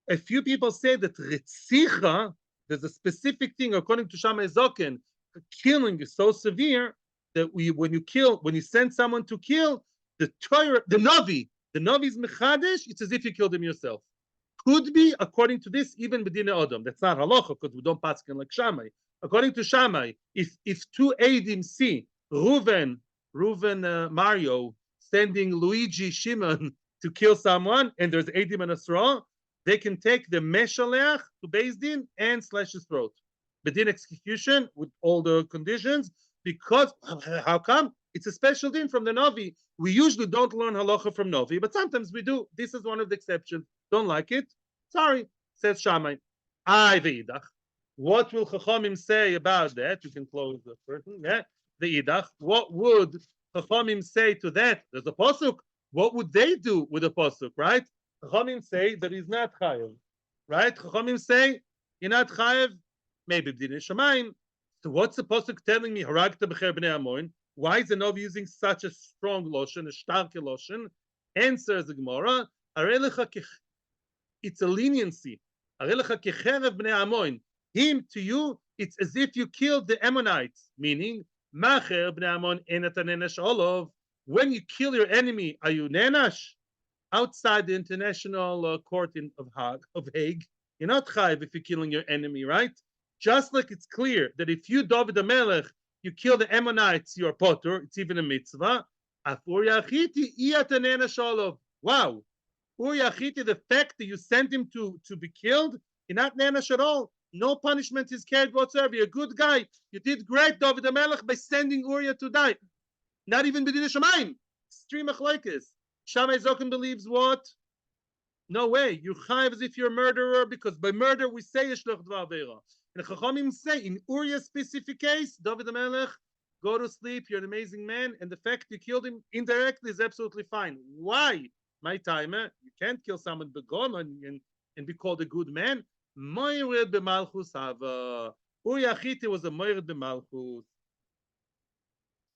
A few people say that Ritzicha, there's a specific thing, according to Shammai Zoken, killing is so severe that when you send someone to kill, the Torah, the Navi's mechadesh, it's as if you killed him yourself. Could be, according to this, even b'dinei Adam. That's not halacha because we don't paskin like Shammai. According to Shammai, if two Eidim see Reuven Mario sending Luigi Shimon to kill someone, and there's Eidim and Asra, they can take the Meshaleach to Beis Din and slash his throat. B'din execution with all the conditions, because how come? It's a special din from the Navi. We usually don't learn halacha from Navi, but sometimes we do. This is one of the exceptions. Don't like it? Sorry, says Shammai. Ve'idach. What will Chachamim say about that? You can close the curtain. Yeah, Ve'idach. What would Chachamim say to that? There's a pasuk. What would they do with a pasuk, right? Chachamim say that he's not chayav, right? Chachamim say you're not chayav. Maybe b'dinei shamayim. So what's the pasuk telling me? Haragta b'cher b'nei Amoin. Why is the Navi using such a strong lotion, a starke lotion? Answers the Gemara, it's a leniency. Him to you, it's as if you killed the Ammonites, meaning, when you kill your enemy, are you nenash? Outside the international court of Hague, you're not chayiv if you're killing your enemy, right? Just like it's clear that if you, Dovid HaMelech, you kill the Ammonites, you're potter. It's even a mitzvah. Wow. Uriah the fact that you sent him to be killed, you're not nanash at all. No punishment is carried whatsoever. You're a good guy. You did great, Dovid HaMelech, by sending Uriah to die. Not even B'din Shamayim. Extreme machlokes. Shammai Zokin believes what? No way. You're chayiv as if you're a murderer, because by murder we say Yeshloch Dvar Aveira. And the Chachamim say, in Uriah's specific case, Dovid HaMelech, go to sleep, you're an amazing man, and the fact you killed him indirectly is absolutely fine. Why? My timer, you can't kill someone begon and be called a good man. Moired b'malchus hava. Uriah Hittite was a moired b'malchus.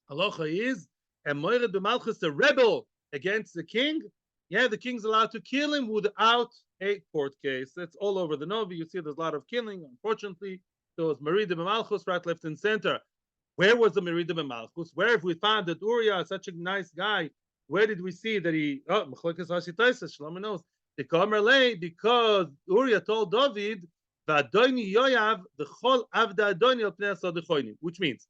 Halacha is a moired b'malchus, a rebel against the king. Yeah, the king's allowed to kill him without a court case. That's all over the Novi. You see there's a lot of killing. Unfortunately, there was Merida b'malchus right, left, and center. Where was the Merida b'malchus? Where if we found that Uriah is such a nice guy, where did we see that he, Machlokes Rashi Tosfos, Shlomo knows, because Uriah told David, V'adoni Yoav, the chol avda adoni al pnei asod echonim, which means,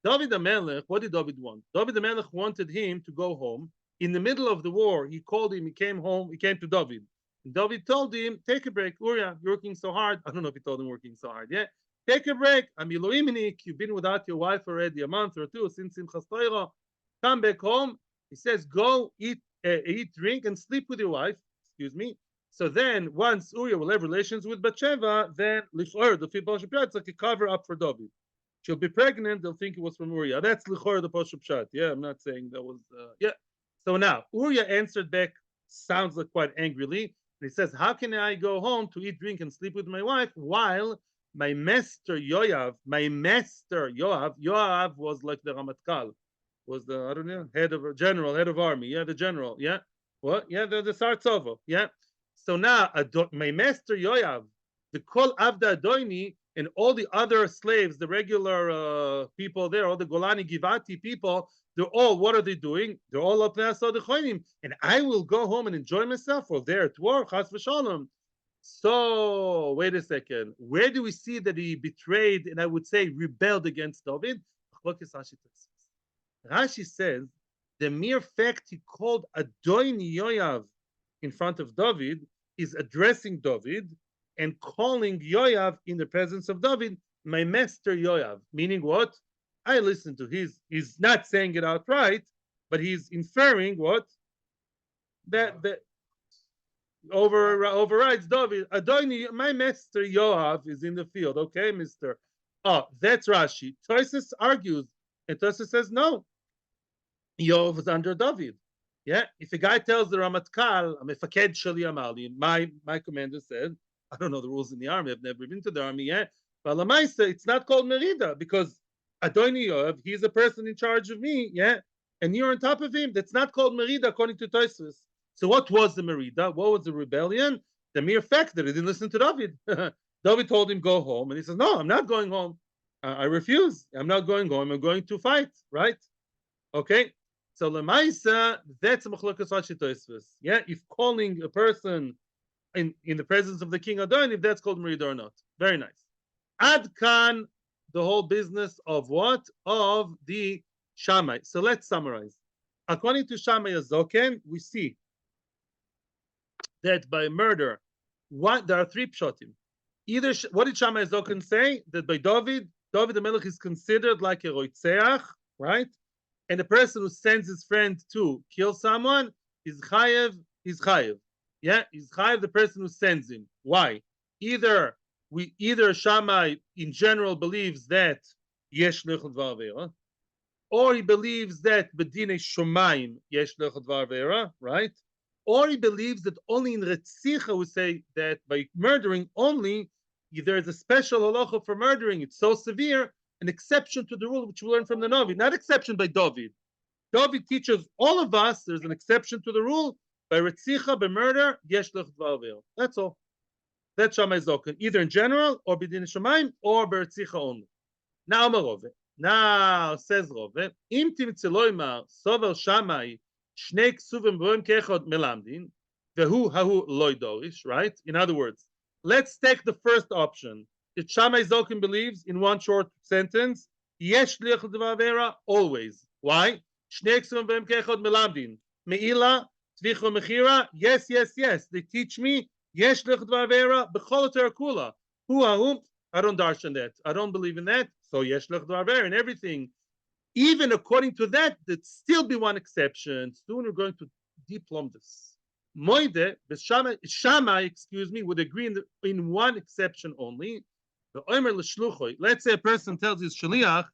David HaMelech, what did David want? David HaMelech wanted him to go home. In the middle of the war, he called him, he came home, he came to David. And David told him, take a break, Uriah, you're working so hard. I don't know if he told him working so hard, yeah? Take a break. I'm Elohiminik. You've been without your wife already a month or two since Simchas Torah. Come back home. He says, go eat, drink, and sleep with your wife. Excuse me. So then, once Uriah will have relations with Bathsheba, then Lichor, the Pashup Pshat, it's like a cover up for David. She'll be pregnant. They'll think it was from Uriah. That's Lichor, the Pashup Pshat. Yeah, I'm not saying that was. Yeah. So now Uriah answered back. Sounds like quite angrily. And he says, "How can I go home to eat, drink, and sleep with my wife while my master Yoav was like the Ramatkal, was the, I don't know, head of army, yeah, the general, yeah, what, yeah, the Sartzova, yeah. So now my master Yoav, the Kol Avda Adoini, and all the other slaves, the regular people there, all the Golani Givati people, they're all, what are they doing? They're all up there, so the Choinim, and I will go home and enjoy myself, or they're at war, Chas v'Shalom." So wait a second. Where do we see that he betrayed and I would say rebelled against David? Rashi says the mere fact he called Adoni Yoav in front of David is addressing David and calling Yoav in the presence of David, my master Yoav. Meaning what? I listen to he's not saying it outright, but he's inferring what? That overrides David. Adoni, my master Yoav is in the field. Okay, mister. Oh, that's Rashi. Tosfos argues, and Tosfos says no. Yoav is under David. Yeah, if a guy tells the Ramatkal, I'm a faked shali amali, my commander said, I don't know the rules in the army. I've never been to the army yet. But Lamaisa, it's not called Merida because Adoni Yoav, he's a person in charge of me. Yeah, and you're on top of him. That's not called Merida according to Tosfos. So what was the Merida? What was the rebellion? The mere fact that he didn't listen to David. David told him go home, and he says, "No, I'm not going home. I refuse. I'm not going home. I'm going to fight." Right? Okay. So Lemaisa, that's Machlokes Rashi Tosfos. Yeah, if calling a person in the presence of the king Adon, if that's called Merida or not. Very nice. Ad kan, the whole business of what? Of the Shammai. So let's summarize. According to Shammai Azoken, we see that by murder, there are three pshatim. Either, what did Shammai Azoken say? That by David HaMelech is considered like a roitzeach, right? And the person who sends his friend to kill someone is chayev. Yeah, he's chayev the person who sends him. Why? Either Shammai in general believes that yesh lechol dvar avera, or he believes that bedinei shomayim yesh lechol dvar avera, right? Or he believes that only in Retzicha we say that by murdering only, there is a special halacha for murdering. It's so severe, an exception to the rule which we learn from the Novi, not exception by David. David teaches all of us there's an exception to the rule by Retzicha, by murder, yesh lech dvar avera. That's all. That's Shammai Zoken, either in general or b'din shamayim or by Retzicha only. Now Rove. Now says Rove, im timtzeloimar sover Shammai shnei ksuvim v'oim kechod melamdin vehu hahu loy dorish. Right? In other words, let's take the first option. That Shammai Zoken believes in one short sentence, yesh lech dvar avera always. Why? Shnei ksuvim v'oim kechod melamdin meila tvicho mechira. Yes. They teach me yesh lech dvar avera b'chol kula. Hu hahu I don't darshan that. I don't believe in that. So yesh lech dvar and everything. Even according to that, there'd still be one exception. Soon we're going to deplumb this. Moide, Shammai, excuse me, would agree in one exception only. Let's say a person tells his shaliach,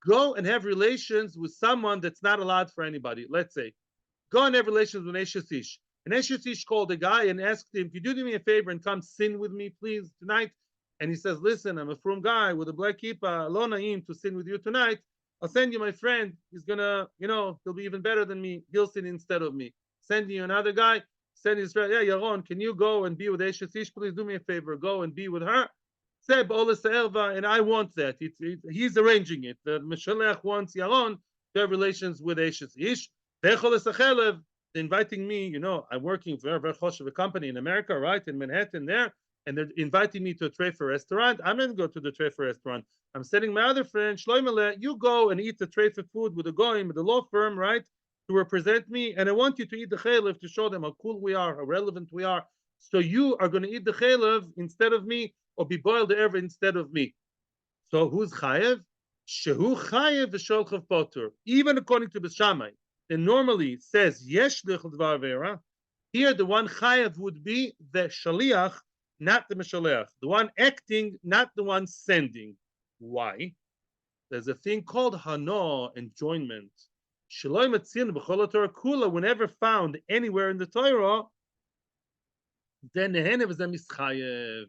go and have relations with someone that's not allowed for anybody. Let's say, go and have relations with Eshes Ish. And Eshes Ish called a guy and asked him, "Could you do me a favor and come sin with me, please, tonight?" And he says, "Listen, I'm a frum guy with a black kippah, lo naim to sin with you tonight. I'll send you my friend. He's gonna, he'll be even better than me. He'll sin instead of me. Send you another guy. Send his friend. Yeah, Yaron, can you go and be with Eshes Ish? Please do me a favor. Go and be with her." And I want that. He's arranging it. The Meshalech wants Yaron to have relations with Eshes Ish. They're inviting me, I'm working for a company in America, right, in Manhattan there, and they're inviting me to a treifa restaurant. I'm not going to go to the treifa restaurant. I'm sending my other friend, Shloimele, you go and eat the treifa food with the goyim, with the law firm, right, to represent me, and I want you to eat the chaylev to show them how cool we are, how relevant we are. So you are going to eat the chaylev instead of me, or be boiled ever instead of me. So who's chayev? Shehu chayev v'sholchav potur. Even according to B'Shamai, that normally says yesh dvar vera. Here, the one chayev would be the shaliach, not the meshaleach. The one acting, not the one sending. Why? There's a thing called hano, enjoyment. Shaloi matzin b'chol Torah kula, whenever found anywhere in the Torah, then nehenev is a mischayev.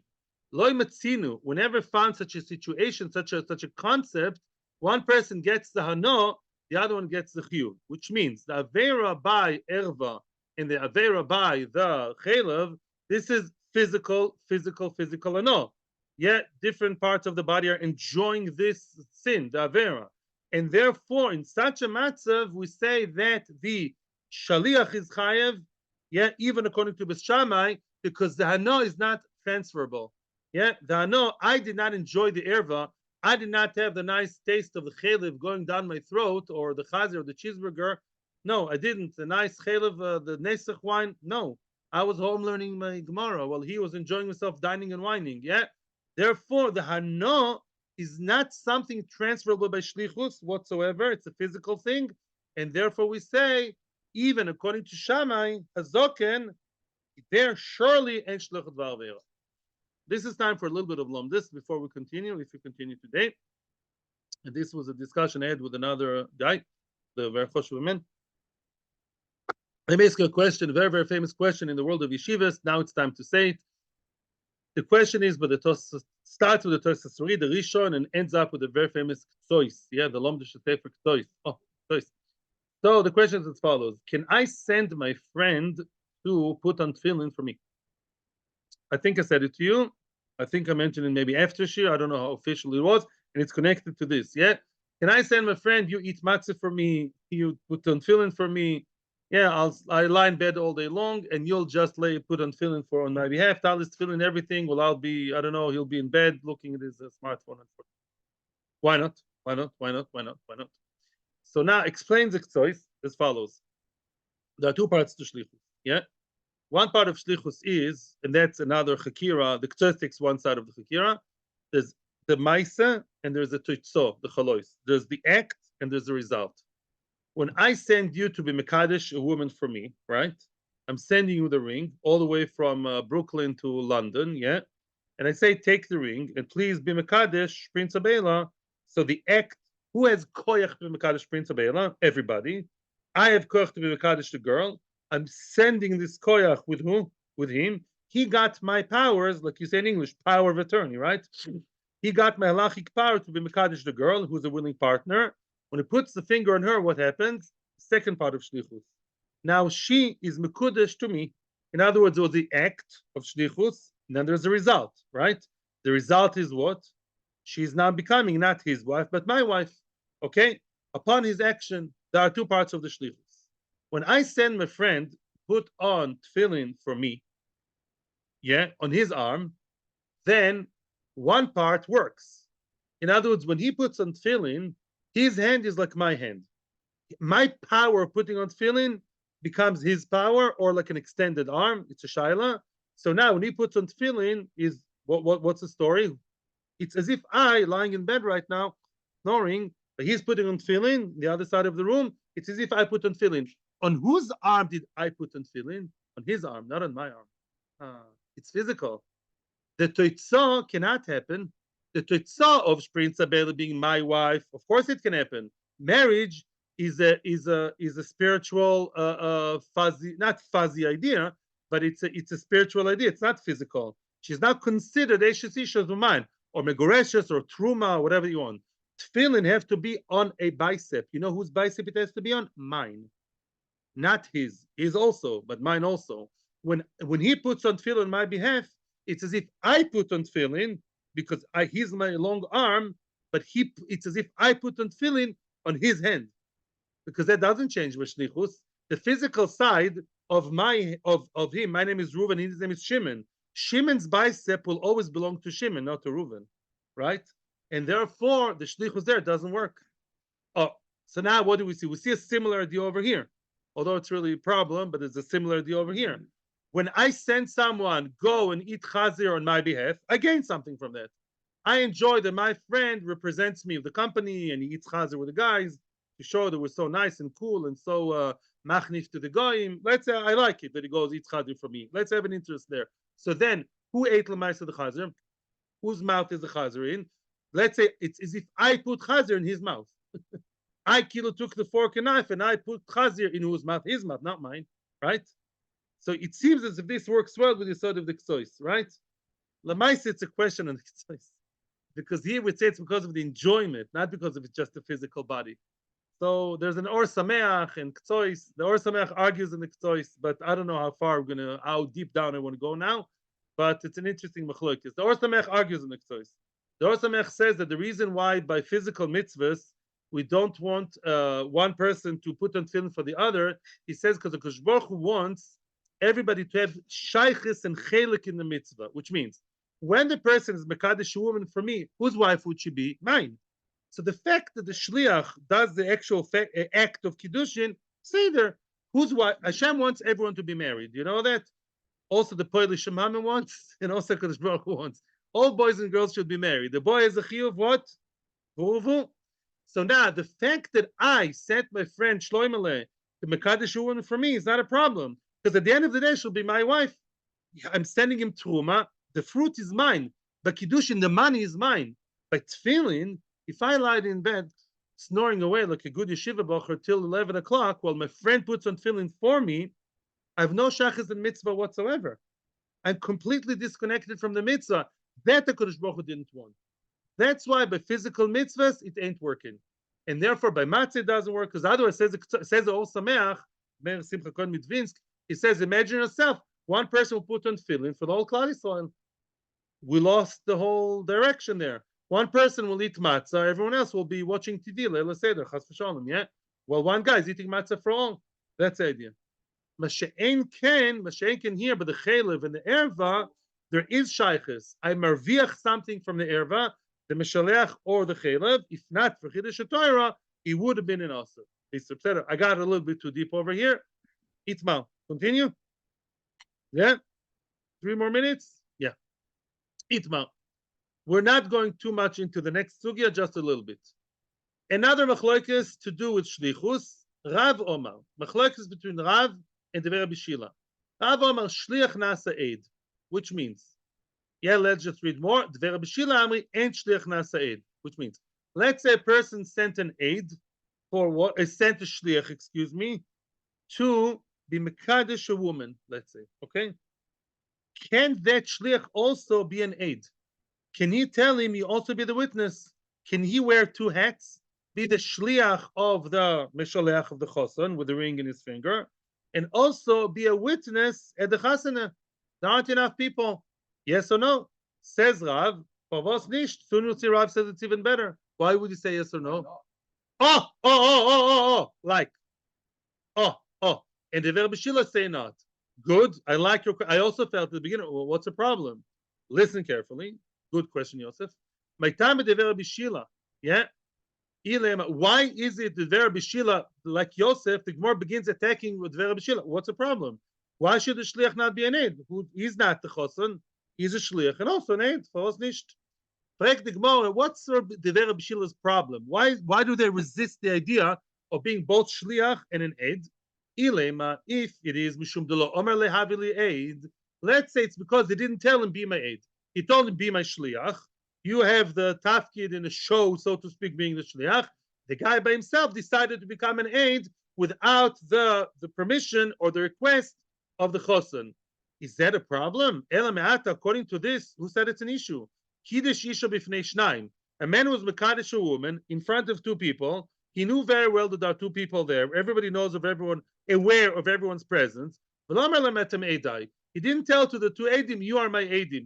Loi matzinu, whenever found such a situation, such a concept, one person gets the hano, the other one gets the chiyuv, which means the avera by erva and the avera by the chaylev, this is physical hano. Yet different parts of the body are enjoying this sin, the avera. And therefore, in such a matzav, we say that the shaliach is chayev, even according to B'Shamai, because the hano is not transferable. I did not enjoy the erva. I did not have the nice taste of the chaylev going down my throat, or the chazer, or the cheeseburger. No, I didn't. The nice chaylev, the nesach wine. No, I was home learning my Gemara while he was enjoying himself, dining and whining. Therefore, the hano is not something transferable by shlichus whatsoever. It's a physical thing, and therefore we say, even according to Shammai, hazoken, there surely en shlichut v'avera. This is time for a little bit of lomdus before we continue, if we continue today. And this was a discussion I had with another guy, the very choshev man. I asked a question, a very, very famous question in the world of yeshivas. Now it's time to say it. The question is, but it starts with the Tosas Uri, the Rishon, and ends up with a very famous Ktois. The lomdus sefer Ktois. Ktois. So the question is as follows: can I send my friend to put on tefillin for me? I think I said it to you. I think I mentioned it maybe after Shiur. I don't know how official it was, and it's connected to this. Can I send my friend? You eat matzah for me. You put on tefillin for me. I lie in bed all day long, and you'll just put on tefillin on my behalf. Talis tefillin, everything. Well, I'll be. I don't know. He'll be in bed looking at his smartphone. Why not? Why not? Why not? Why not? Why not? So now explains the Ktsois as follows. There are two parts to shlichus. One part of shlichus is, and that's another chakira. The Ktsois takes one side of the chakira. There's the maisa and there's the toitzo, the chalois. There's the act and there's the result. When I send you to be mekadesh a woman for me, right? I'm sending you the ring all the way from Brooklyn to London, and I say, take the ring and please be mekadesh Prince Abela. So the act, who has koyach to be mekadesh Prince Abela? Everybody. I have koyach to be mekadesh the girl. I'm sending this koyach with who? With him. He got my powers, like you say in English, power of attorney, right? He got my halachic power to be mekadesh the girl, who's a willing partner. When he puts the finger on her, what happens? Second part of shlichus. Now she is mekudesh to me. In other words, it was the act of shlichus, and then there's the result, right? The result is what? She's now becoming not his wife, but my wife. Okay? Upon his action, there are two parts of the shlichus. When I send my friend put on tefillin for me, on his arm, then one part works. In other words, when he puts on tefillin, his hand is like my hand. My power of putting on tefillin becomes his power, or like an extended arm. It's a shaila. So now when he puts on tefillin, is What's the story? It's as if I, lying in bed right now, snoring, but he's putting on tefillin, the other side of the room. It's as if I put on tefillin. On whose arm did I put on tefillin? On his arm, not on my arm. It's physical. The toitzah cannot happen. The toitzah of Prince Abela being my wife, of course it can happen. Marriage is a spiritual fuzzy, not fuzzy idea, but it's a spiritual idea. It's not physical. She's not considered Eshes Isha of mine, or Megoreshes, or Truma, or whatever you want. Tefillin have to be on a bicep. You know whose bicep it has to be on? Mine, not his. His also, but mine also. When he puts on tefillin on my behalf, it's as if I put on tefillin because he's my long arm, but it's as if I put on tefillin on his hand, because that doesn't change b'shlichus. The physical side of him. My name is Reuven. His name is Shimon. Shimon's bicep will always belong to Shimon, not to Reuven, right? And therefore, the shlichus there doesn't work. Oh, so now what do we see? We see a similar idea over here, although it's really a problem, but there's a similar idea over here. When I send someone go and eat chazir on my behalf, I gain something from that. I enjoy that my friend represents me of the company and he eats chazir with the guys to show that we're so nice and cool and so machnif to the goyim. Let's say I like it that he goes eats chazir for me. Let's have an interest there. So then, who ate l'maisa the chazir? Whose mouth is the chazir in? Let's say it's as if I put chazir in his mouth. I took the fork and knife and I put chazir in whose mouth? His mouth, not mine, right? So it seems as if this works well with the sort of the ksois, right? Lamaisa, it's a question on the ksois, because here we say it's because of the enjoyment, not because of it's just the physical body. So there's an Or Sameach and ksois. The Or Sameach argues in the ksois, but I don't know how deep down I want to go now. But it's an interesting machlokes. The Or Sameach argues in the ksois. The Or Sameach says that the reason why by physical mitzvahs we don't want one person to put on tefillin for the other, he says because the Kosh Baruch Hu wants everybody to have shaychus and chelik in the mitzvah, which means when the person is mekadesh a woman for me, whose wife would she be? Mine. So the fact that the shliach does the actual act of kiddushin, say there, whose wife? Hashem wants everyone to be married. You know that. Also, the Polish Shemamim wants, and also Kadosh Baruch Hu wants. All boys and girls should be married. The boy has a chiyuv what? Vuvu. So now the fact that I sent my friend Shloimele to mekadesh a woman for me is not a problem. Because at the end of the day, she'll be my wife. I'm sending him truma. The fruit is mine. But kiddushin, the money is mine. But tefillin, if I lied in bed, snoring away like a good yeshiva bocher till 11 o'clock, while my friend puts on tefillin for me, I have no shachas and mitzvah whatsoever. I'm completely disconnected from the mitzvah. That the Kodesh Baruch Hu didn't want. That's why by physical mitzvahs, it ain't working. And therefore, by matzah, it doesn't work. Because otherwise, it says Ol Sameach, Meir Simcha Kon Mitvinsk, he says, imagine yourself, one person will put on tefillin for the whole Klal Yisrael. We lost the whole direction there. One person will eat matzah, everyone else will be watching TV, Leila Seder, Chas v'Shalom, yeah? Well, one guy is eating matzah for all. That's the idea. Mashe'en ken here, but the chelev and the erva, there is shaychus. I marviach something from the erva, the meshaleach or the chelev. If not for Chiddush Torah, he would have been an asur. I got a little bit too deep over here. Itmal. Continue. Yeah. 3 more minutes. Yeah. Itmal. We're not going too much into the next sugya, just a little bit. Another machlokes to do with shlichus. Rav Omar. Machlokes between Rav and the Rebbe Shila. Rav Omar shliach nasa eid, which means, yeah, let's just read more. The Rebbe Shila Amri ain't shliach nasa eid, which means, let's say a person sent an aid for what? Sent a shliach, excuse me, to be mekadesh a woman, let's say, okay? Can that shliach also be an aid? Can he tell him he also be the witness? Can he wear 2 hats? Be the shliach of the meshaleach of the choson with the ring in his finger, and also be a witness at the chasana. There aren't enough people. Yes or no? Says Rav. For was nicht? Soon you'll see Rav says it's even better. Why would you say yes or no? Like. And the Rebbe Shila say not. Good. I like your. I also felt at the beginning. Well, what's the problem? Listen carefully. Good question, Yosef. My time at the Rebbe Shila. Yeah. Why is it the Rebbe Shila, like Yosef, the Gemara begins attacking with the Rebbe Shila? What's the problem? Why should the shliach not be an aid? He's not the choson. He's a shliach and also an aid. For us, nicht. Frag the Gemara, what's the Rebbe Shila's problem? Why do they resist the idea of being both shliach and an aid? Ilema, if it is mishum de lo omer lehavili aid, let's say it's because they didn't tell him be my aid. He told him be my shliach. You have the tafkid in a show, so to speak, being the shliach. The guy by himself decided to become an aid without the permission or the request of the chosen. Is that a problem? Ela me'ata, according to this, who said it's an issue? Kiddush isha b'fnei shnayim. A man was mekadesh a woman in front of two people. He knew very well that there are two people there. Everybody knows of everyone, aware of everyone's presence. He didn't tell to the two edim, you are my edim.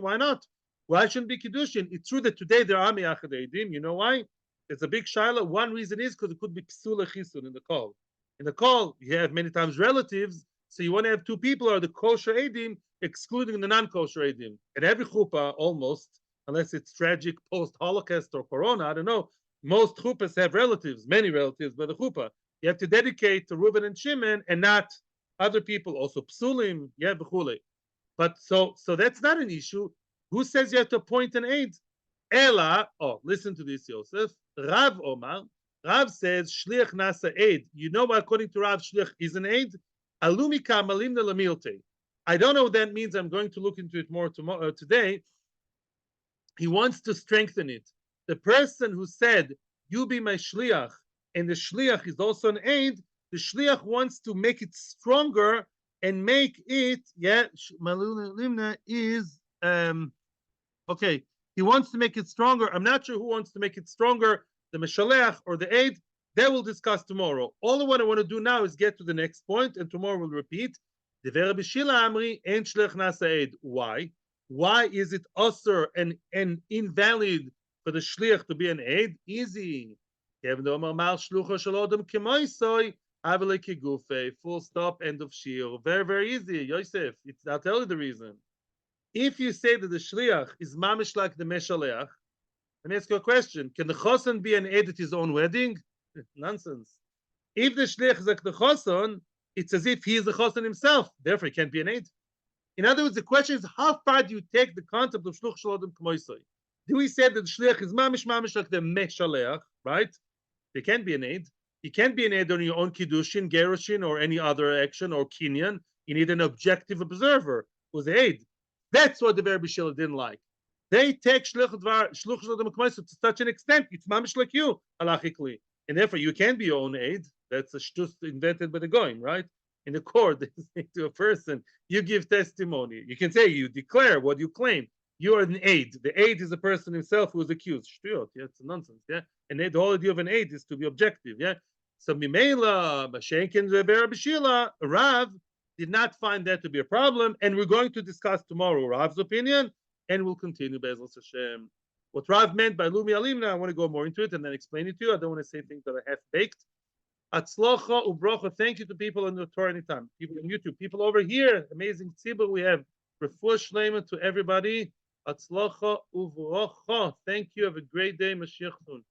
Why not? Why shouldn't be kiddushin? It's true that today there are miyachad edim. You know why? It's a big shaila. One reason is because it could be psula chisun in the call. In the call, you have many times relatives, so you want to have two people are the kosher edim, excluding the non-kosher edim. At every chuppah, almost, unless it's tragic post-Holocaust or Corona, I don't know, most chuppahs have relatives, many relatives by the chuppah. You have to dedicate to Reuben and Shimon and not other people, also psulim, yeah, b'chule. But so that's not an issue. Who says you have to appoint an aid? Ella, oh, listen to this, Yosef. Rav Omar, Rav says, shliach nasa aid. You know why, according to Rav, shliach is an aid? Alumika malimna lamilte. I don't know what that means. I'm going to look into it more tomorrow, today. He wants to strengthen it. The person who said, you be my shliach, and the shliach is also an aid, the shliach wants to make it stronger and make it, yeah, maluna limna is, okay, he wants to make it stronger. I'm not sure who wants to make it stronger, the Meshaleach or the aid. That we'll discuss tomorrow. All what I want to do now is get to the next point, and tomorrow we'll repeat. Why? Why is it usher and invalid for the shliach to be an aid? Easy. Full stop, end of shiur. Very, very easy, Yosef. I'll tell you the reason. If you say that the shliach is mamish like the meshaleach, let me ask you a question. Can the chosan be an aid at his own wedding? Nonsense. If the shliach is like the chosan, it's as if he is the chosan himself. Therefore, he can't be an aid. In other words, the question is, how far do you take the concept of shluch shalodem k'moisoi? Do we say that the shliach is mamish like the meshaleach, right? He can't be an aid. You can't be an aid on your own kiddushin, gerushin, or any other action, or kinyan. You need an objective observer who's the aid. That's what the Rebbe Shila didn't like. They take shluch shalodem k'moisoi to such an extent, it's mamish like you, halachically. And therefore, you can't be your own aid. That's a shtus invented by the goyim, right? In the court, they say to a person, you give testimony. You can say, you declare what you claim. You are an aid. The aid is the person himself who is accused. Shtuyot, yeah, it's nonsense, yeah? And the whole idea of an aid is to be objective, yeah? So, Mimela, Bashenkin, Rebbe Shila, Rav did not find that to be a problem, and we're going to discuss tomorrow Rav's opinion, and we'll continue, Be'ezras Hashem. What Rav meant by Lumi Alimna, I want to go more into it and then explain it to you. I don't want to say things that are half-baked. Atzlocha ubrocha. Thank you to people on the Torah anytime. People on YouTube. People over here. Amazing tzibur. We have refuah shleima to everybody. Atzlocha ubrocha. Thank you. Have a great day. Mashiach soon.